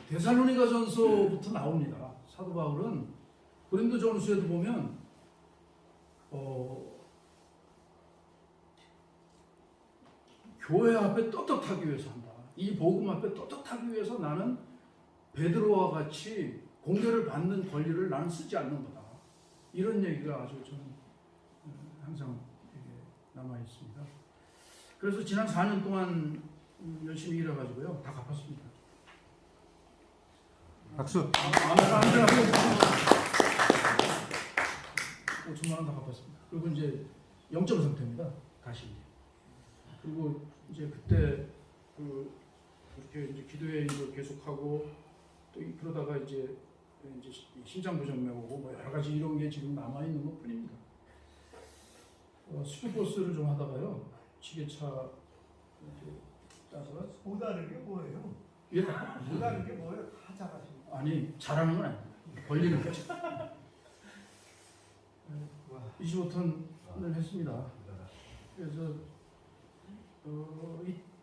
데살로니가전서부터 나옵니다. 사도 바울은 고린도전서에도 보면 교회 앞에 떳떳하기 위해서 한다. 이 복음 앞에 떳떳하기 위해서 나는 베드로와 같이 공개를 받는 권리를 나는 쓰지 않는 거다. 이런 얘기가 아주 저는 항상 남아 있습니다. 그래서 지난 4년 동안 열심히 일해가지고요 다 갚았습니다. 박수. 5천만 원 다 갚았습니다. 그리고 이제 0점 상태입니다. 다시. 그리고 이제 그때 그렇게 이제 기도회 일을 계속하고 또 그러다가 이제 심장 부전맥 오고 뭐 여러 가지 이런 게 지금 남아 있는 것뿐입니다. 수주버스를 좀 하다가요 지게차 따다가 못 하는 게 뭐예요? 예? 못 하는 게 뭐예요? 다 잘하시고. 아니 잘하는 건 아닙니다. 걸리는 거죠. 25톤을 했습니다. 그래서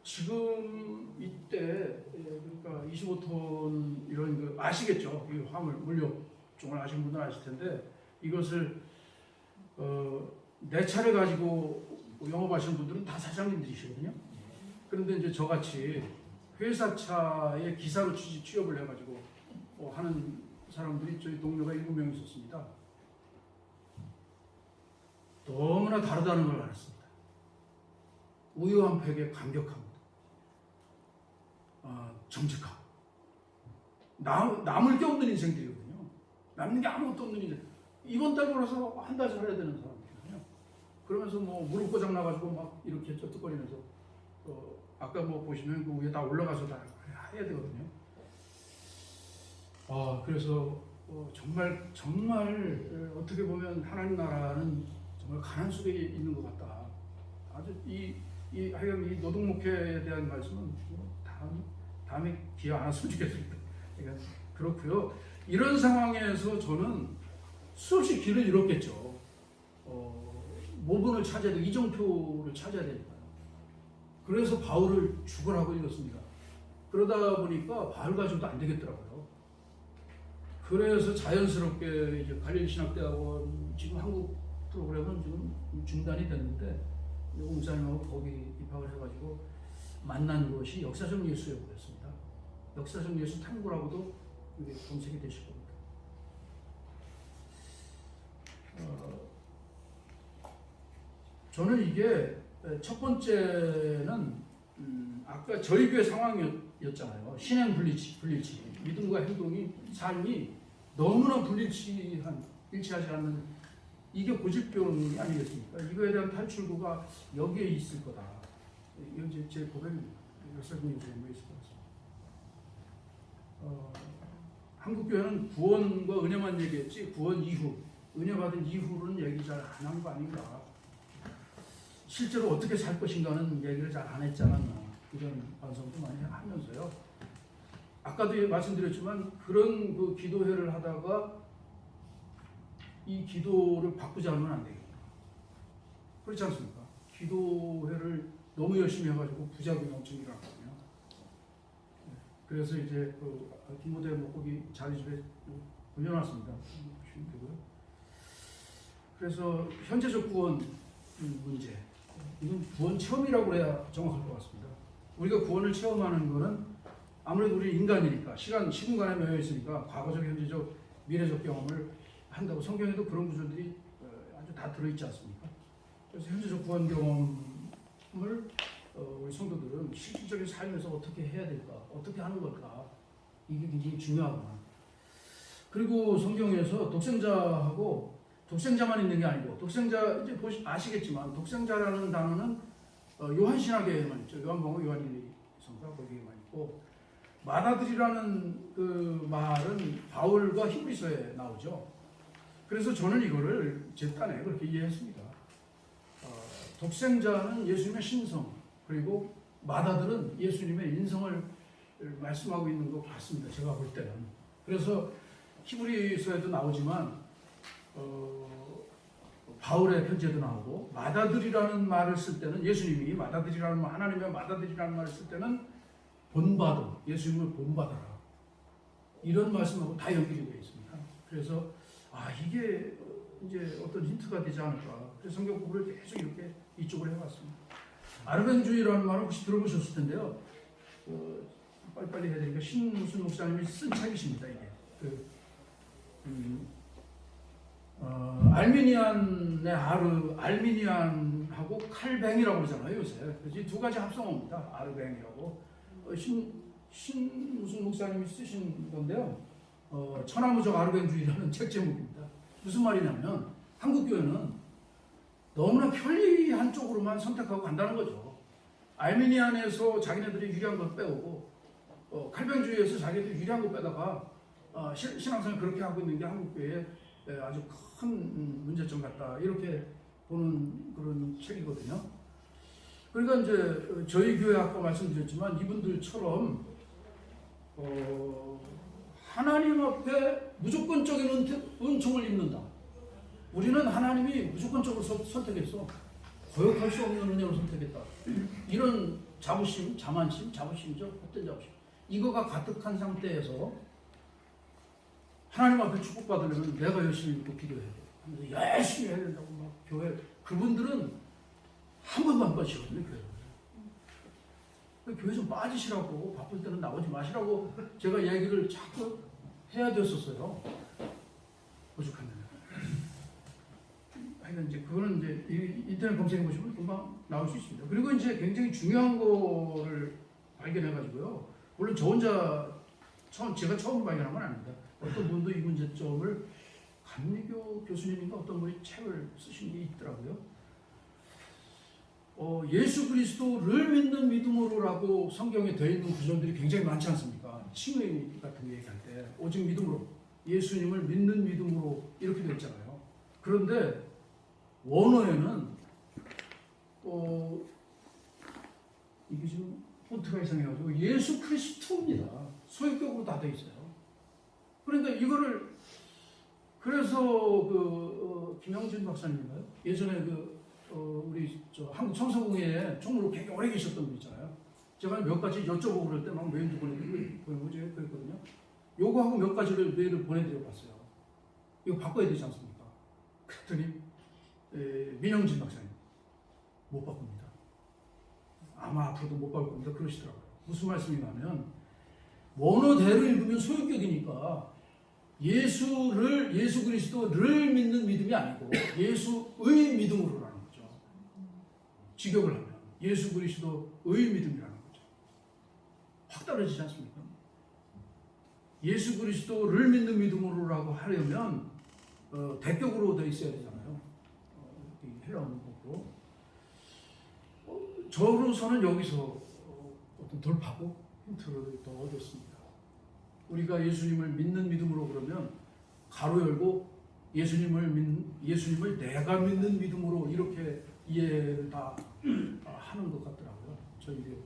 지금 이때 그러니까 25톤 이런 거 아시겠죠? 이 화물 물류 쪽을 아시는 분들은 아실 텐데 이것을 내 차를 가지고 영업하시는 분들은 다 사장님들이시거든요. 그런데 이제 저같이 회사 차에 기사로 취업을 해가지고 하는 사람들이 저희 동료가 7명 있었습니다. 너무나 다르다는 걸 알았습니다. 우유한 팩에 감격합니다. 정직하고 남을 게 없는 인생들이거든요. 남는 게 아무것도 없는 인생. 이번 달 벌어서 한 달 살아야 되는 사람들이거든요. 그러면서 뭐 무릎 고장 나가지고 막 이렇게 쩌뚝거리면서 아까 뭐 보시면 그 위에 다 올라가서 다 해야 되거든요. 그래서 정말 어떻게 보면 하나님 나라는 정말 가난 속에 있는 것 같다. 아주 하여간 이 노동 목회에 대한 말씀은 다음에 기회 안 왔으면 좋겠습니다. 그러니까 그렇고요. 이런 상황에서 저는 수없이 길을 잃었겠죠. 모본을 찾아야 되고 이정표를 찾아야 되니까요. 그래서 바울을 죽으라고 읽었습니다. 그러다 보니까 바울 가지고도 안 되겠더라고요. 그래서 자연스럽게 이제 갈릴리 신학대학원 지금 한국 프로그램은 지금 중단이 됐는데 옹사님하고 거기 입학을 해가지고 만난 것이 역사적 예수였습니다. 역사적 예수 탐구라고도 이게 검색이 되실 겁니다. 저는 이게 첫 번째는 아까 저희 교회 상황이었잖아요. 신행 불일치, 믿음과 행동이 삶이 너무나 일치하지 않는 이게 고질병이 아니겠습니까? 이거에 대한 탈출구가 여기에 있을 거다. 이건 제 고백입니다. 역사적 예수에 있을 것 같습니다. 한국 교회는 구원과 은혜만 얘기했지 구원 이후, 은혜 받은 이후로는 얘기 잘 안 한 거 아닌가. 실제로 어떻게 살 것인가는 얘기를 잘 안 했지 않았나. 이런 반성도 많이 하면서요. 아까도 말씀드렸지만 그런 그 기도회를 하다가 이 기도를 바꾸지 않으면 안 되겠다. 그렇지 않습니까? 기도회를 너무 열심히 해가지고 부작용이 엄청 일어났거든요. 그래서 이제 그 디모데 목고기 자리집에 올려놨습니다. 그래서 현재적 구원 문제, 이건 구원 체험이라고 해야 정확할 것 같습니다. 우리가 구원을 체험하는 것은 아무래도 우리 인간이니까 시공간에 매여 있으니까 과거적, 현재적, 미래적 경험을 한다고 성경에도 그런 구절들이 아주 다 들어있지 않습니까? 그래서 현재적 구원 경험을 우리 성도들은 실질적인 삶에서 어떻게 해야 될까, 어떻게 하는 걸까, 이게 굉장히 중요하구나. 그리고 성경에서 독생자만 있는 게 아니고 독생자 이제 아시겠지만 독생자라는 단어는 요한신학에만 있죠. 요한복음 요한일서가 거기에만 있고 맏아들이라는 그 말은 바울과 히브리서에 나오죠. 그래서 저는 이거를 제 딴에 그렇게 이해했습니다. 독생자는 예수님의 신성, 그리고 맏아들은 예수님의 인성을 말씀하고 있는 것 같습니다. 제가 볼 때는. 그래서 히브리서에도 나오지만 바울의 편지에도 나오고 맏아들이라는 말을 쓸 때는 예수님이 하나님의 맏아들이라는 말을 쓸 때는 본받음, 예수님을 본받아라, 이런 말씀하고 다 연결이 되어 있습니다. 그래서 이게 이제 어떤 힌트가 되지 않을까. 그래서 성경 공부를 계속 이렇게 이쪽으로 해왔습니다. 아르벤주의라는 말을 혹시 들어보셨을 텐데요. 빨리빨리 해야 되니까 신무슨 목사님이 쓴 책이십니다. 이게 알미니안의 알미니안하고 칼뱅이라고 그러잖아요 요새. 그래서 이 두 가지 합성어입니다. 아르뱅이라고. 무슨 목사님이 쓰신 건데요. 천하무적 아르뱅주의라는 책 제목입니다. 무슨 말이냐면 한국 교회는 너무나 편리한 쪽으로만 선택하고 간다는 거죠. 알미니안에서 자기네들이 유리한 걸 빼오고 칼뱅주의에서 자기네들이 유리한 걸 빼다가 신앙생활 그렇게 하고 있는 게 한국 교회의 아주 큰 문제점 같다, 이렇게 보는 그런 책이거든요. 그러니까 이제 저희 교회 아까 말씀드렸지만 이분들처럼 하나님 앞에 무조건적인 은총을 입는다. 우리는 하나님이 무조건적으로 선택했어. 거역할 수 없는 은혜로 선택했다. 이런 자부심이죠. 헛된 자부심. 이거가 가득한 상태에서 하나님 앞에 축복받으려면 내가 열심히 믿고 기도해야 돼. 하면서 열심히 해야 된다고 막 교회. 그분들은 한 번도 안 빠지거든요, 교회. 교회 좀 빠지시라고, 바쁠 때는 나오지 마시라고 제가 얘기를 자꾸 해야 됐었어요. 오죽하면. 하여간 이제 그거는 이제 인터넷 검색해 보시면 금방 나올 수 있습니다. 그리고 이제 굉장히 중요한 거를 발견해가지고요. 물론 저 혼자 제가 처음 발견한 건 아닙니다. 어떤 분도 이 문제점을 감리교 교수님인가 어떤 분이 책을 쓰신 게 있더라고요. 예수 그리스도를 믿는 믿음으로라고 성경에 되어 있는 구절들이 굉장히 많지 않습니까? 칭의 같은 거 얘기할 때 오직 믿음으로 예수님을 믿는 믿음으로 이렇게 됐잖아요. 그런데 원어에는 이게 지금 폰트가 이상해가지고 예수 그리스도입니다. 소유격으로 다 돼 있어요. 그러니까 이거를 그래서 김영진 박사님인가요? 예전에 우리 한국 청소공회에 총무로 굉장히 오래 계셨던 분 있잖아요. 제가 몇 가지 여쭤보고 그럴 때 막 메일도 보내드리고 그랬거든요. 요거하고 몇 가지를 메일을 보내드려봤어요. 이거 바꿔야 되지 않습니까? 그랬더니 민영진 박사님 못 바꿉니다. 아마 앞으로도 못 바꿀 겁니다. 그러시더라고요. 무슨 말씀이냐면 원어대로 읽으면 소유격이니까 예수 그리스도를 믿는 믿음이 아니고 예수의 믿음으로라는 거죠. 직역을 하면 예수 그리스도의 믿음이라는 거죠. 확 떨어지지 않습니까? 예수 그리스도를 믿는 믿음으로라고 하려면 대격으로 돼 있어야 되잖아요. 헬라어 문법으로. 저로서는 여기서 어떤 돌파고 힌트를 더 얻었습니다. 우리가 예수님을 믿는 믿음으로 그러면 가로 열고 예수님을 내가 믿는 믿음으로 이렇게 이해를 다 하는 것 같더라고요. 저희 분들은.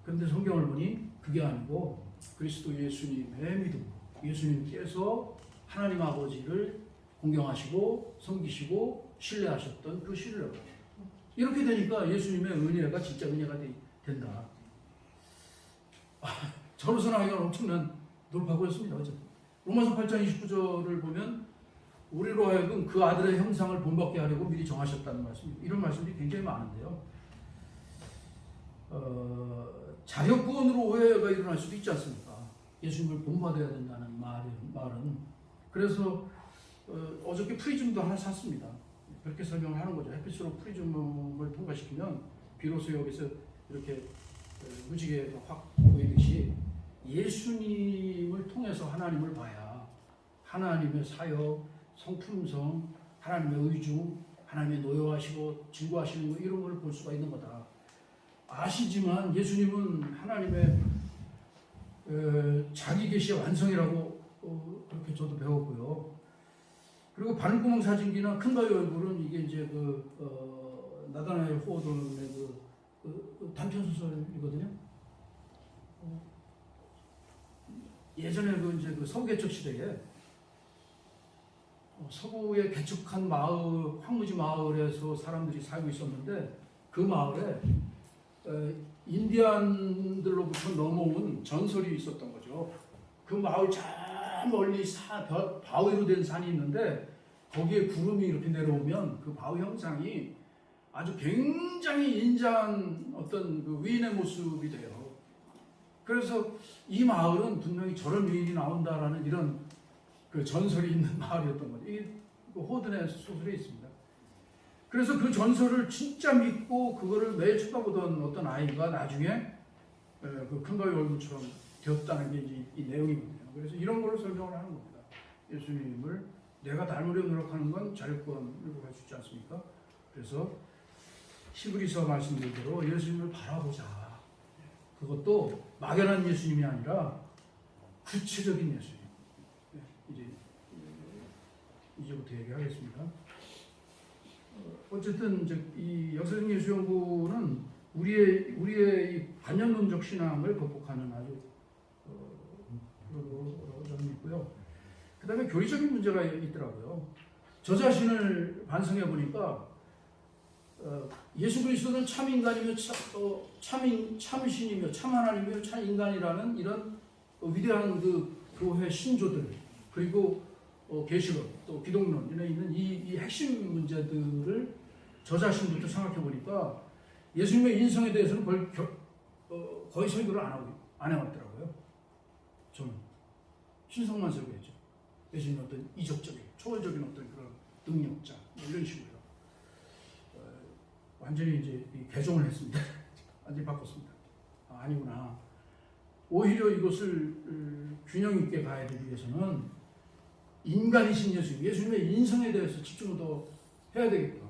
그런데 성경을 보니 그게 아니고 그리스도 예수님의 믿음, 예수님께서 하나님 아버지를 공경하시고 섬기시고 신뢰하셨던 그 신뢰. 이렇게 되니까 예수님의 은혜가 진짜 은혜가 된다. 저로서는 하여간 엄청난 돌파구였습니다. 어쨌든 로마서 8장 29절을 보면 우리로 하여금 그 아들의 형상을 본받게 하려고 미리 정하셨다는 말씀입니다. 이런 말씀이 굉장히 많은데요. 자격구원으로 오해가 일어날 수도 있지 않습니까? 예수님을 본받아야 된다는 말은. 그래서 어저께 프리즘도 하나 샀습니다. 그렇게 설명을 하는 거죠. 햇빛으로 프리즘을 통과시키면 비로소 여기서 이렇게 무지개 확 보이듯이 예수님을 통해서 하나님을 봐야 하나님의 사역, 성품성, 하나님의 의중, 하나님의 노여하시고 증거하시는 거 이런 걸 볼 수가 있는 거다. 아시지만 예수님은 하나님의 자기 계시의 완성이라고 그렇게 저도 배웠고요. 그리고 바늘구멍 사진기나 큰 바위 얼굴은 이게 이제 나다나엘 호어돈의 단편 소설이거든요. 예전에 이제 서부 개척 시대에 서부에 개척한 마을, 황무지 마을에서 사람들이 살고 있었는데 그 마을에 인디안들로부터 넘어온 전설이 있었던 거죠. 그 마을 저 멀리 바위로 된 산이 있는데 거기에 구름이 이렇게 내려오면 그 바위 형상이 아주 굉장히 인자한 어떤 그 위인의 모습이 돼요. 그래서 이 마을은 분명히 저런 위인이 나온다라는 이런 그 전설이 있는 마을이었던 거죠. 이게 호든의 소설에 있습니다. 그래서 그 전설을 진짜 믿고 그거를 매일 쳐다보던 어떤 아이가 나중에 그 큰 바위 얼굴처럼 되었다는 게 이제 이 내용이거든요. 그래서 이런 걸로 설명을 하는 겁니다. 예수님을 내가 닮으려 노력하는 건 자력권이라고 할 수 있지 않습니까? 그래서 히브리서 말씀대로 예수님을 바라보자. 그것도 막연한 예수님이 아니라 구체적인 예수님. 이제부터 얘기하겠습니다. 어쨌든 이제 이 역사적 예수 연구는 우리의 이 관념론적 신앙을 극복하는 아주 저는 있고요. 그다음에 교리적인 문제가 있더라고요. 저 자신을 반성해 보니까 예수 그리스도는 참 인간이며 참 신이며 참 하나님이며 참 인간이라는 이런 위대한 그 교회 신조들 그리고 계시론 또 기독론에 있는 이 핵심 문제들을 저 자신부터 생각해 보니까 예수님의 인성에 대해서는 거의 설교를 안 해왔더라고요. 저는 신성만 설교했죠. 예수님은 어떤 이적적인 초월적인 어떤 그런 능력자 이런 식으로 완전히 이제 개종을 했습니다. 완전히 바꿨습니다. 아니구나. 오히려 이것을 균형 있게 가야 되기 위해서는 인간이신 예수님의 인성에 대해서 집중을 더 해야 되겠다.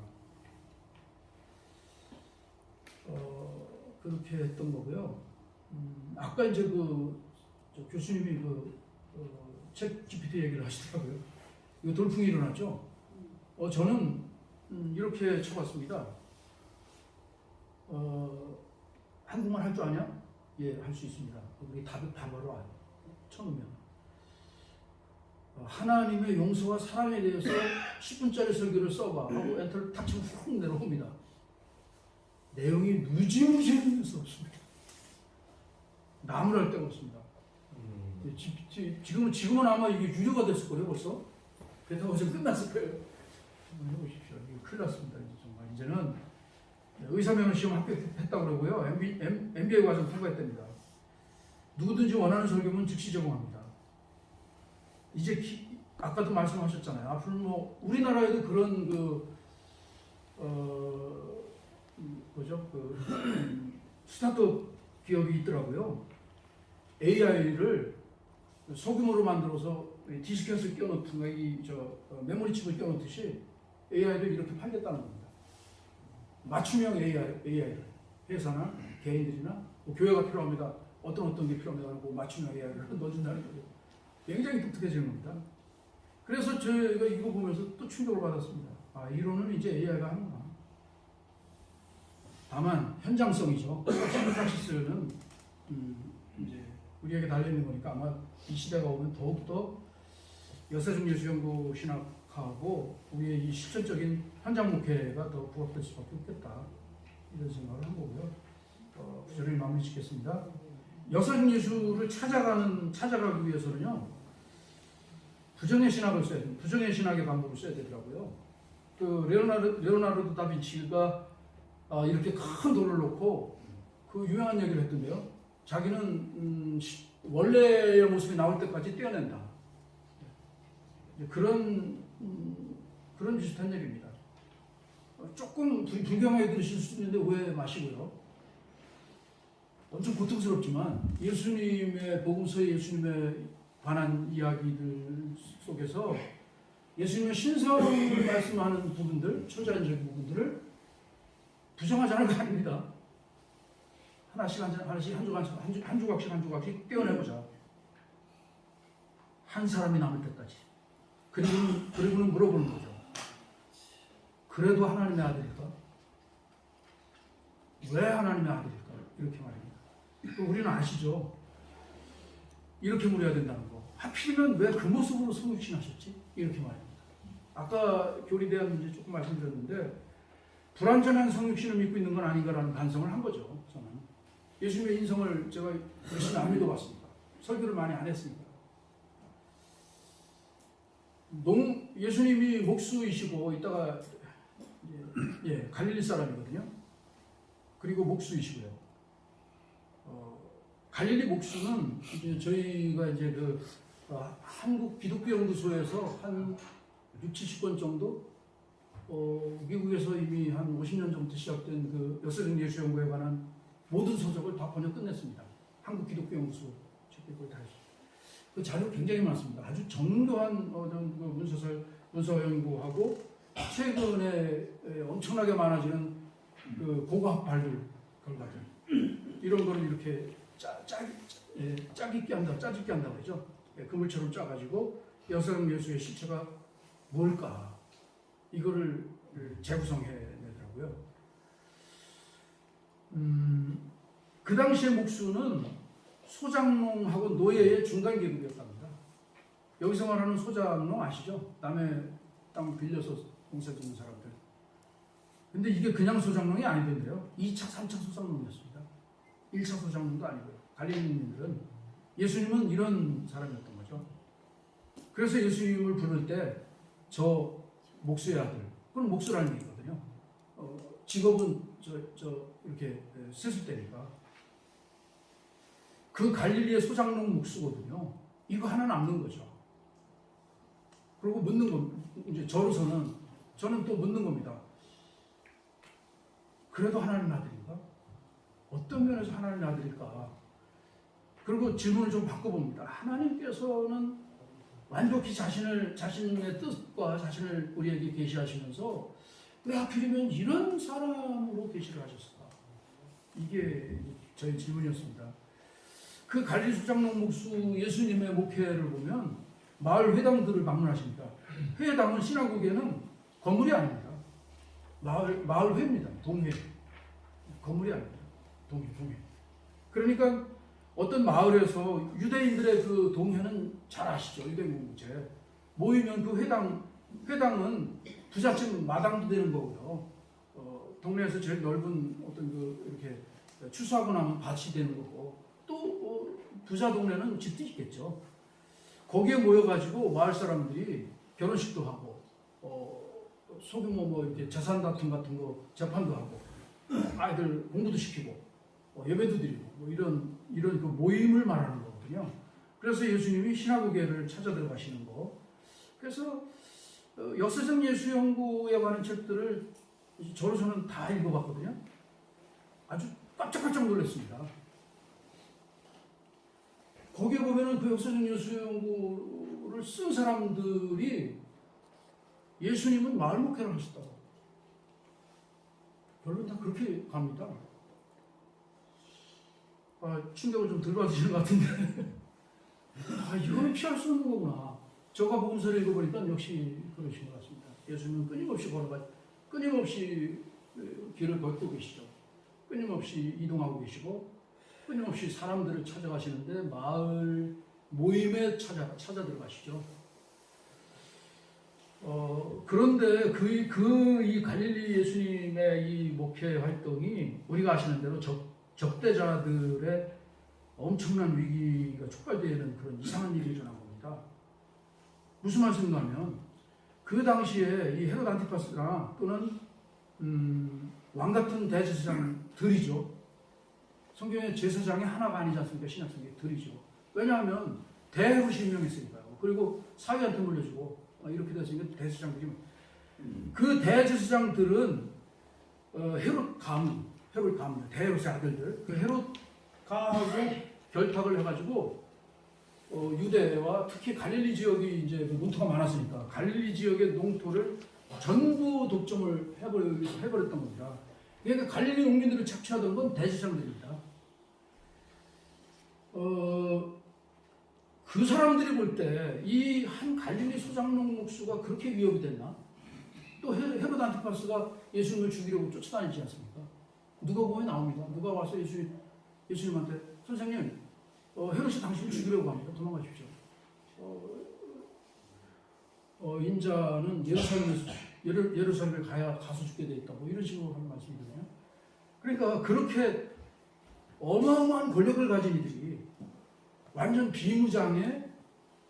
그렇게 했던 거고요. 아까 이제 교수님이 챗 GPT 얘기를 하시더라고요. 이거 돌풍이 일어났죠. 저는 이렇게 쳐봤습니다. 한국말 할 줄 아냐? 예, 할 수 있습니다. 우리 답이 바로 와요. 쳐놓으면. 하나님의 용서와 사랑에 대해서 10분짜리 설교를 써봐 하고 엔터를 탁 치면 훅 내려옵니다. 내용이 무지무지 재미있어 없습니다. 나무랄 데가 없습니다. 지금은 아마 이게 유료가 됐을 거예요, 벌써. 그래서 어제 끝났을 거예요. 한번 해보십시오. 이거 큰일 났습니다. 이제 정말. 이제는 의사면허 시험 합격했다고 그러고요. MBA 과정 통과했답니다. 누구든지 원하는 설교면 즉시 적용합니다. 이제 아까도 말씀하셨잖아요. 앞으로 뭐 우리나라에도 그런 스타트업 기업이 있더라고요. AI를 소규모로 만들어서 디스켓을 껴놓든가 메모리 칩을 껴놓듯이 AI를 이렇게 팔겠다는 겁니다. 맞춤형 AI를 회사나 개인들이나 뭐 교회가 필요합니다. 어떤 게 필요합니다. 하고 맞춤형 AI를 넣어준다는 거죠. 굉장히 독특해지는 겁니다. 그래서 저희가 이거 보면서 또 충격을 받았습니다. 이론은 이제 AI가 하는구나. 다만 현장성이죠. 프락시스는 이제 우리에게 달려있는 거니까 아마 이 시대가 오면 더욱더 역사중예수연구 신학하고 우리의 이 실천적인 현장 목회가 더 부각될 수밖에 없겠다. 이런 생각을 한 거고요. 구절을 마무리 짓겠습니다. 역사중예수를 찾아가기 위해서는요, 부정의 신학을 써야 돼요. 부정의 신학의 방법을 써야 되더라고요. 레오나르도 다빈치가 이렇게 큰 돌을 놓고 그 유명한 얘기를 했던데요. 자기는 원래의 모습이 나올 때까지 떼어낸다. 그런 비슷한 얘기입니다. 조금 불경하게 들으실 수 있는데 오해 마시고요. 엄청 고통스럽지만 예수님의 복음서에 예수님에 관한 이야기들 속에서 예수님의 신성을 말씀하는 부분들, 초자연적인 부분들을 부정하지 않은 거 아닙니다. 하나씩 한 조각씩 떼어내보자. 한 사람이 남을 때까지. 그리고는 물어보는 거죠. 그래도 하나님의 아들일까? 왜 하나님의 아들일까? 이렇게 말입니다. 우리는 아시죠? 이렇게 물어야 된다는 거. 하필이면 왜 그 모습으로 성육신하셨지? 이렇게 말입니다. 아까 교리에 대한 문제 조금 말씀드렸는데 불완전한 성육신을 믿고 있는 건 아닌가라는 반성을 한 거죠. 저는 예수님의 인성을 제가 열심히 안 믿어봤습니다. 설교를 많이 안 했습니다. 예수님이 목수이시고 이따가 갈릴리 사람이거든요. 그리고 목수이시고요. 갈릴리 목수는 이제 저희가 이제 한국 기독교 연구소에서 한 6, 70권 정도 미국에서 이미 한 50년 전부터 시작된 그 역사적 예수 연구에 관한 모든 서적을 다 번역 끝냈습니다. 한국 기독교 연구소 책을 다 했습니다. 그 자료 굉장히 많습니다. 아주 정교한 문서 연구하고 최근에 엄청나게 많아지는 그 고고학 발굴 결과들 이런 거를 이렇게 짜깁기 한다고 하죠. 그물처럼 짜가지고 여성 예수의 실체가 뭘까 이거를 재구성해내더라고요. 그 당시의 목수는 소장농하고 노예의 중간 계급이었답니다. 여기서 말하는 소장농 아시죠? 남의 땅 빌려서 공사 짓는 사람들. 근데 이게 그냥 소장농이 아니던데요. 2차, 3차 소장농이었습니다. 1차 소장농도 아니고요. 갈릴리인들은 예수님은 이런 사람이었던 거죠. 그래서 예수님을 부를 때 저 목수의 아들, 그건 목수라는 얘기거든요. 직업은 이렇게 세술대니까. 그 갈릴리의 소장농 목수거든요. 이거 하나 남는 거죠. 그리고 묻는 거, 이제 저로서는 저는 또 묻는 겁니다. 그래도 하나님 아들인가? 어떤 면에서 하나님 아들일까? 그리고 질문을 좀 바꿔봅니다. 하나님께서는 완벽히 자신의 뜻과 자신을 우리에게 계시하시면서 왜 하필이면 이런 사람으로 계시를 하셨을까? 이게 저희 질문이었습니다. 그 갈릴리 소장농 목수 예수님의 목회를 보면 마을 회당들을 방문하십니까? 회당은 시나고게는 건물이 아닙니다. 마을회입니다. 동회. 건물이 아닙니다. 동회. 그러니까 어떤 마을에서 유대인들의 그 동회는 잘 아시죠? 유대인 공동체. 모이면 그 회당은 부잣집 마당도 되는 거고요. 동네에서 제일 넓은 어떤 그 이렇게 추수하고 나면 밭이 되는 거고 또 부자 동네는 집도 있겠죠. 거기에 모여가지고 마을 사람들이 결혼식도 하고 소규모 뭐 이렇게 재산 다툼 같은 거 재판도 하고 아이들 공부도 시키고 예배도 드리고 뭐 이런 그 모임을 말하는 거거든요. 그래서 예수님이 시나고게를 찾아 들어가시는 거. 그래서 역사적 예수 연구에 관한 책들을 저로서는 다 읽어봤거든요. 아주 깜짝깜짝 놀랐습니다. 거기에 보면은 그 역사적 예수 연구를 쓴 사람들이 예수님은 마을 목회를 하셨다고. 결론 다 그렇게 갑니다. 충격을 좀 덜 받으시는 것 같은데. 이거는 피할 수 없는 거구나. 저가 복음서를 읽어보니까 역시 그러신 것 같습니다. 예수님은 끊임없이 길을 걷고 계시죠. 끊임없이 이동하고 계시고, 끊임없이 사람들을 찾아가시는데 마을 모임에 찾아 들어가시죠. 그런데 이 갈릴리 예수님의 이 목회 활동이 우리가 아시는 대로 적대자들의 엄청난 위기가 촉발되는 그런 이상한 일이 일어난 겁니다. 무슨 말씀인가 하면 그 당시에 이 헤롯 안티파스나 또는 왕 같은 대제사장들이죠. 성경의 제사장이 하나가 아니지 않습니까? 신약성경에 들이죠. 왜냐하면 대헤롯이 임명했으니까요. 그리고 사위한테 물려주고 이렇게 됐으니까 대제사장들이 그 대제사장들은 헤롯 가문, 대헤롯의 아들들, 그 헤롯 가하고 결탁을 해가지고 유대와 특히 갈릴리 지역이 이제 농토가 많았으니까 갈릴리 지역의 농토를 전부 독점을 해버렸던 겁니다. 그러니까 갈릴리 농민들을 착취하던 건 대제사장들입니다. 그 사람들이 볼 때 이 한 갈릴리 소장농 목수가 그렇게 위협이 됐나? 또 헤롯 안티파스가 예수님을 죽이려고 쫓아다니지 않습니까? 누가복음에 나옵니다. 누가 와서 예수님한테 선생님, 헤롯이 당신을 죽이려고 합니다. 도망가십시오. 인자는 예루살렘에 가서 죽게 돼 있다고 이런 식으로 하는 말씀이거든요. 그러니까 그렇게 어마어마한 권력을 가진 이들이 완전 비무장에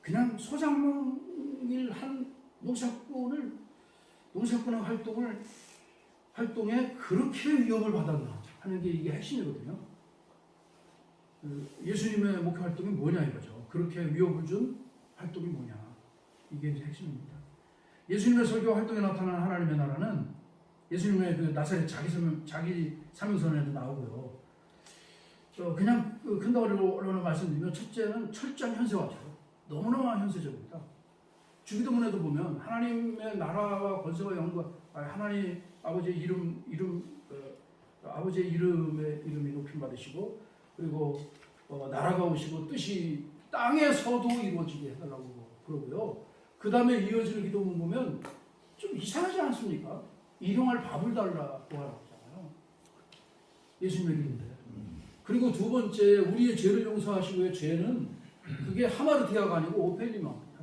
그냥 소장농일 한 농사꾼의 활동에 그렇게 위협을 받았나 하는 게 이게 핵심이거든요. 예수님의 목회 활동이 뭐냐 이거죠. 그렇게 위협을 준 활동이 뭐냐. 이게 이제 핵심입니다. 예수님의 설교 활동에 나타나는 하나님의 나라는 예수님의 그 나사렛 자기 사명선에도 나오고요. 그냥 큰 덩어리로 말씀드리면 첫째는 철저한 현세화죠. 너무너무 현세적입니다. 주기도문에도 보면 하나님의 나라와 권세와 영광, 하나님 아버지의 아버지의 이름이 높임 받으시고 그리고 나라가 오시고 뜻이 땅에서도 이루어지게 해달라고 그러고요. 그 다음에 이어지는 기도문 보면 좀 이상하지 않습니까? 일용할 밥을 달라고 하잖아요. 예수님의 기도인데. 그리고 두 번째, 우리의 죄를 용서하시고의 죄는 그게 하마르티아가 아니고 오펠리마입니다.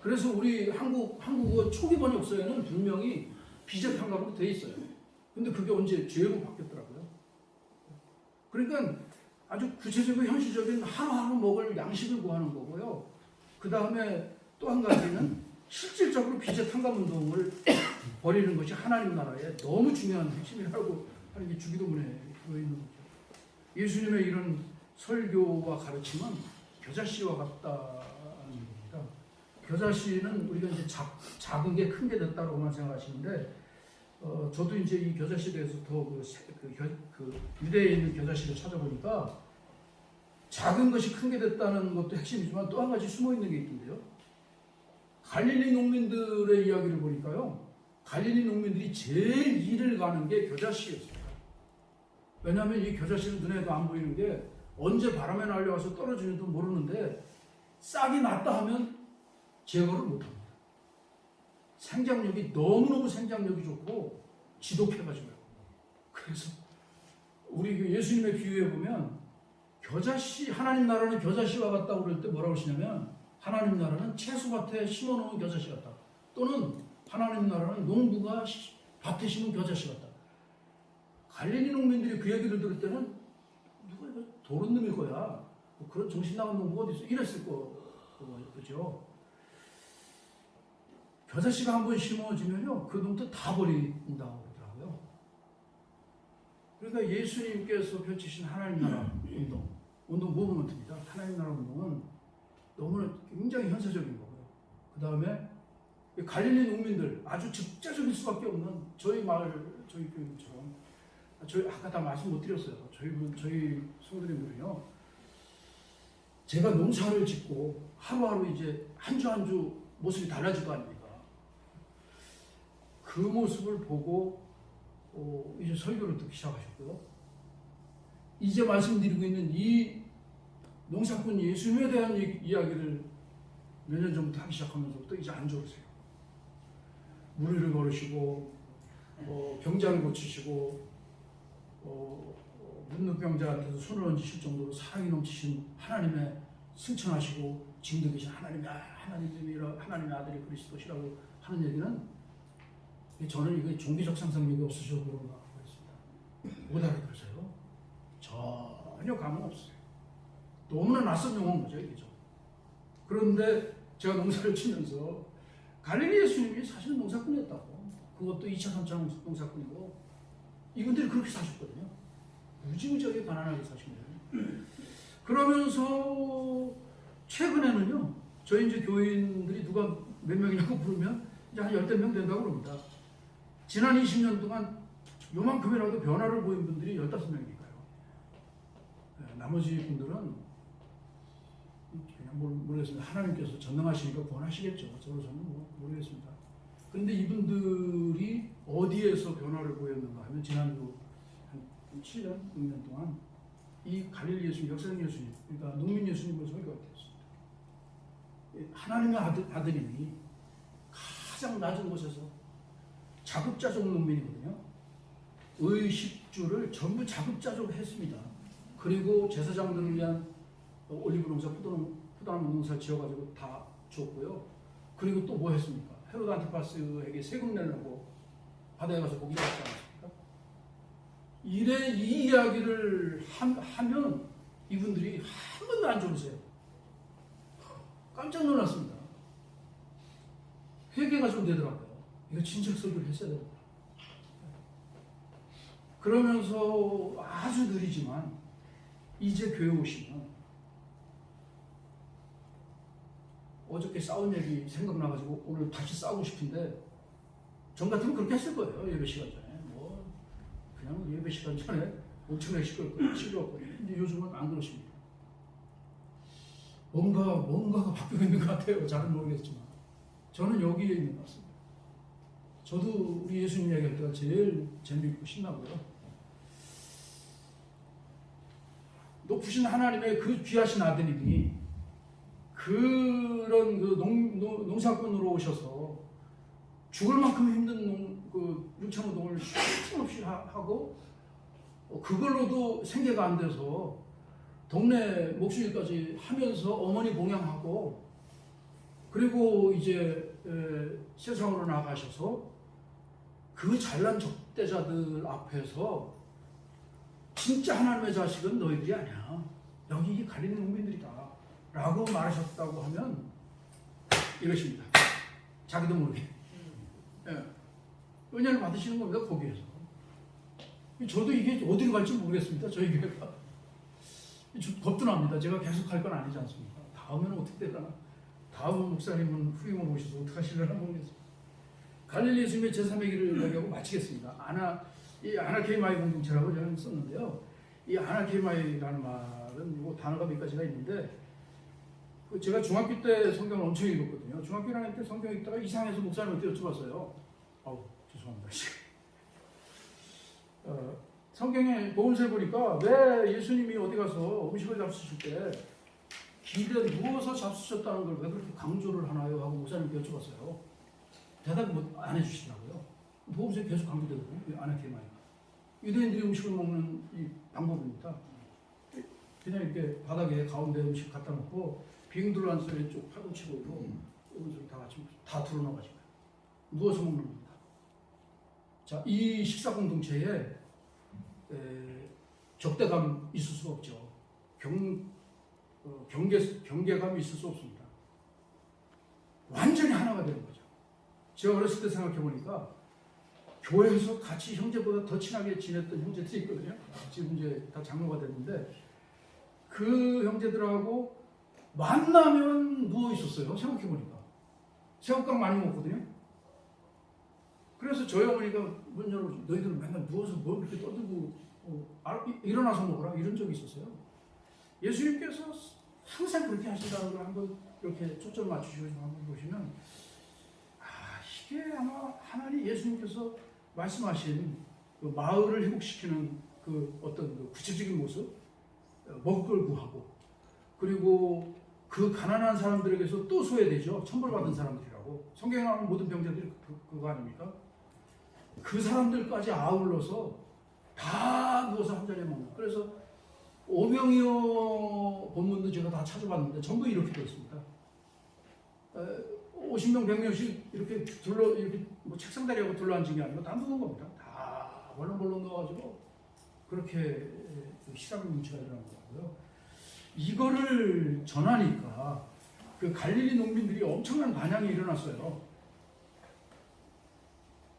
그래서 우리 한국어 초기 번역서에는 분명히 비제탕감으로 돼 있어요. 근데 그게 언제 죄로 바뀌었더라고요. 그러니까 아주 구체적이고 현실적인 하루하루 먹을 양식을 구하는 거고요. 그 다음에 또 한 가지는 실질적으로 비제탕감 운동을 벌이는 것이 하나님 나라의 너무 중요한 핵심이라고 하는 게 주기도문에 들어있는 거죠. 예수님의 이런 설교와 가르침은 겨자씨와 같다는 겁니다. 겨자씨는 우리가 이제 작은 게 큰 게 됐다고만 생각하시는데, 저도 이제 이 겨자씨에 대해서 더 유대에 있는 겨자씨를 찾아보니까 작은 것이 큰 게 됐다는 것도 핵심이지만 또 한 가지 숨어 있는 게 있던데요. 갈릴리 농민들의 이야기를 보니까요, 갈릴리 농민들이 제일 일을 가는 게 겨자씨였어요. 왜냐하면 이 겨자씨는 눈에도 안 보이는 게 언제 바람에 날려와서 떨어지는지도 모르는데 싹이 났다 하면 제거를 못합니다. 생장력이 너무너무 생장력이 좋고 지독해가지고요. 그래서 우리 그 예수님의 비유에 보면 겨자씨, 하나님 나라는 겨자씨와 같다고 그럴 때 뭐라고 하시냐면 하나님 나라는 채소밭에 심어놓은 겨자씨 같다. 또는 하나님 나라는 농부가 밭에 심은 겨자씨 같다. 갈릴리 농민들이 그 얘기를 들을 때는 누가 이거 도른 놈일 거야. 뭐 그런 정신 나간 농부가 어디 있어? 이랬을 거죠. 겨자씨가 한번 심어지면요, 그 농도 다 버린다고 그러더라고요. 그러니까 예수님께서 펼치신 하나님 나라 운동 무브먼트입니다. 하나님 나라 운동은 너무나 굉장히 현세적인 거고요. 그 다음에 갈릴리 농민들, 아주 직접적일 수밖에 없는 저희 마을, 저희 교육처럼, 저희 아까 다 말씀 못 드렸어요. 저희 성도님들은요, 제가 농사를 짓고 하루하루 이제 한 주 한 주 모습이 달라질 거 아닙니까? 그 모습을 보고 이제 설교를 듣기 시작하셨고요. 이제 말씀드리고 있는 이 농사꾼 예수님에 대한 이야기를 몇 년 전부터 하기 시작하면서부터 이제 안 좋으세요. 무리를 걸으시고 병자를 고치시고 문둥병자한테도 손을 얹으실 정도로 사랑이 넘치신 하나님의 승천하시고 지금도 계신 하나님의 아들이 그리스도시라고 하는 얘기는 저는 이게 종교적 상상력이 없으셔서 그런가 그랬습니다. 못 알아들으세요? 전혀 감흥 없어요. 너무나 낯선 용어인 거죠, 이게. 그런데 제가 농사를 치면서 갈릴리 예수님이 사실은 농사꾼이었다고. 그것도 2차, 3차 농사꾼이고 이분들이 그렇게 사셨거든요. 무지무지하게 가난하게 사신 거예요. 그러면서 최근에는요, 저희 이제 교인들이 누가 몇 명이라고 부르면 이제 한 10명 된다고 그럽니다. 지난 20년 동안 요만큼이라도 변화를 보인 분들이 15명이니까요. 나머지 분들은 그냥 모르겠습니다. 하나님께서 전능하시니까 구원하시겠죠. 저는 모르겠습니다. 그런데 이분들이 어디에서 변화를 보였는가 하면 지난주 한 7년, 6년 동안 이 갈릴리 예수님, 역사적 예수님, 그러니까 농민 예수님을 설교가 되었습니다. 하나님의 아들님이 가장 낮은 곳에서 자급자족 농민이거든요. 의식주를 전부 자급자족을 했습니다. 그리고 제사장들을 위한 올리브 농사, 포도나무 농사 지어가지고 다 줬고요. 그리고 또 뭐 했습니까? 헤로드 안티파스에게 세금 내려고 바다에 가서 고기 잡지 않았습니까? 이 이야기를 하면 이분들이 한 번도 안 좋으세요. 깜짝 놀랐습니다. 회개가 좀 되더라고요. 이거 진짜 설교를 했어야 됩니다. 그러면서 아주 느리지만 이제 교회 오시면 어저께 싸운 얘기 생각나가지고 오늘 다시 싸우고 싶은데 전 같으면 그렇게 했을 거예요. 예배 시간 전에 그냥 예배 시간 전에 엄청나게 시끄럽거든요. 근데 요즘은 안 그러십니다. 뭔가가 바뀌고 있는 것 같아요. 잘은 모르겠지만 저는 여기에 있는 것 같습니다. 저도 우리 예수님 얘기할 때가 제일 재미있고 신나고요. 높으신 하나님의 그 귀하신 아드님이 그런 그 농사꾼으로 오셔서 죽을 만큼 힘든 육체노동을 쉼 없이 하고 그걸로도 생계가 안 돼서 동네 목수일까지 하면서 어머니 봉양하고 그리고 이제 세상으로 나가셔서 그 잘난 적대자들 앞에서 진짜 하나님의 자식은 너희들이 아니야. 여기 이 갈릴리 농민들이다. 라고 말하셨다고 하면 이것입니다. 자기도 모르게. 은혜를 받으시는 겁니다. 거기에서. 저도 이게 어디로 갈지 모르겠습니다. 저희 교회가. 겁도 납니다. 제가 계속 할 건 아니지 않습니까? 다음에는 어떻게 되려나. 다음 목사님은 후임을 오셔서 어떻게 하시려나 모르겠습니다. 갈릴리 예수님의 제3의 길을 얘기하고 마치겠습니다. 아나케이마이 공동체라고 저는 썼는데요. 이 아나케이마이라는 말은 뭐 단어가 몇 가지가 있는데 제가 중학교 때 성경을 엄청 읽었거든요. 중학교 1학년 때 성경 읽다가 이상해서 목사님한테 여쭤봤어요. 죄송합니다. 성경에 보험세 보니까 왜 예수님이 어디 가서 음식을 잡수실 때 길에 누워서 잡수셨다는 걸 왜 그렇게 강조를 하나요? 하고 목사님 여쭤봤어요. 대답 안 해주시더라고요. 보험사에 계속 강조되거든요. 아나테마니까. 유대인들이 음식을 먹는 이 방법입니다. 그냥 이렇게 바닥에 가운데 음식 갖다 놓고 빙 둘러앉아서 왼쪽 팔꿈치로 오른쪽 다 같이 다 드러나가지고 누워서 먹는 겁니다. 자, 이 식사 공동체에 적대감 있을 수가 없죠. 경계감이 있을 수 없습니다. 완전히 하나가 되는 거죠. 제가 어렸을 때 생각해 보니까 교회에서 같이 형제보다 더 친하게 지냈던 형제들이 있거든요. 지금 이제 다 장로가 됐는데 그 형제들하고 만나면 누워 있었어요. 생각해 보니까 새우깡 많이 먹거든요. 그래서 저희 어머니가 문 열어 너희들은 맨날 누워서 뭘 그렇게 떠들고 일어나서 먹으라 이런 적이 있었어요. 예수님께서 항상 그렇게 하신다는 걸 한번 이렇게 초점 맞추시고 한번 보시면 이게 아마 하나님 예수님께서 말씀하신 그 마을을 회복시키는 그 어떤 그 구체적인 모습, 먹을 걸 구하고 그리고 그 가난한 사람들에게서 또 소외되죠. 천벌받은 사람들이라고 성경에 나오는 모든 병자들이 그거 아닙니까? 그 사람들까지 아울러서 다 누워서 한 자리에 먹는. 그래서 오병이어 본문도 제가 다 찾아봤는데 전부 이렇게 되어 있습니다. 50명, 100명씩 이렇게 이렇게 뭐 책상다리하고 둘러앉은 게 아니고 다 누운 겁니다. 다 벌렁벌렁 넣어가지고 그렇게 실험 문제가 일어난 거고요. 이거를 전하니까 그 갈릴리 농민들이 엄청난 반향이 일어났어요.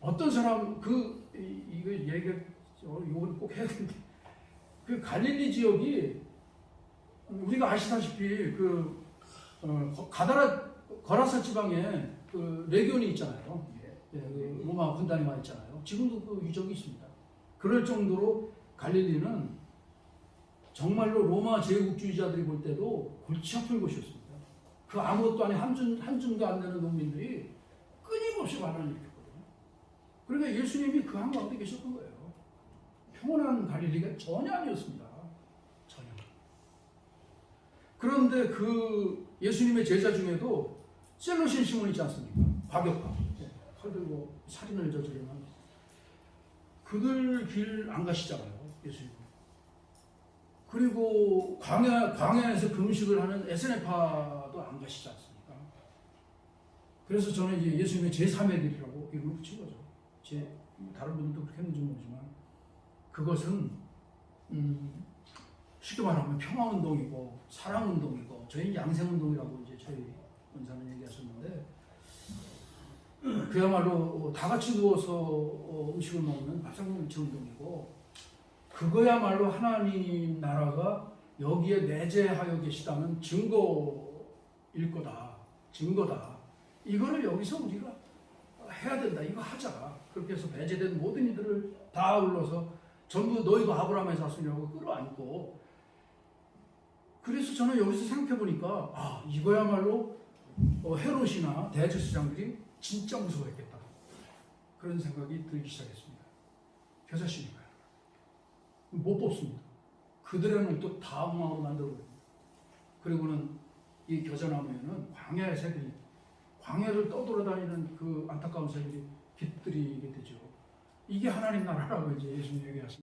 어떤 사람 이거 얘기가 이건 꼭 해야 되는데 그 갈릴리 지역이 우리가 아시다시피 그 거라사 지방에 그 레기온이 있잖아요. 그 로마 군단이 와 있잖아요. 지금도 그 유적이 있습니다. 그럴 정도로 갈릴리는 정말로 로마 제국주의자들이 볼 때도 골치 아픈 곳이었습니다. 그 아무것도 아닌 한 줌도 안 되는 농민들이 끊임없이 반란을 일으켰거든요. 그러니까 예수님이 그 한가운데 계셨던 거예요. 평온한 갈릴리가 전혀 아니었습니다. 전혀. 그런데 그 예수님의 제자 중에도 셀로신 시몬 있지 않습니까? 과격파. 칼 들고 살인을 저지르는 그들 길 안 가시잖아요. 예수님. 그리고 광야에서 금식을 하는 에스네파도 안 가시지 않습니까? 그래서 저는 이제 예수님의 제3의 길이라고 이름을 붙인 거죠. 다른 분들도 그렇게 했는지 모르지만 그것은 쉽게 말하면 평화운동이고 사랑운동이고 저희는 양생운동이라고 이제 저희 원사는 얘기하셨는데 그야말로 다 같이 누워서 음식을 먹는 밥상금치 운동이고 그거야말로 하나님 나라가 여기에 내재하여 계시다는 증거일 거다. 증거다. 이거를 여기서 우리가 해야 된다. 이거 하자. 그렇게 해서 배제된 모든 이들을 다 아울러서 전부 너희도 아브라함의 자손이라고 끌어안고 그래서 저는 여기서 생각해 보니까 이거야말로 헤롯이나 대제사장들이 진짜 무서워했겠다. 그런 생각이 들기 시작했습니다. 겨자씨니까요. 못 뽑습니다. 그들의 눈도 다 엉망으로 만들어버립니다. 그리고는 이 겨자나무에는 광야의 새들이 광야를 떠돌아다니는 그 안타까운 새들이 깃들이게 되죠. 이게 하나님 나라라고 이제 예수님 얘기하십니다.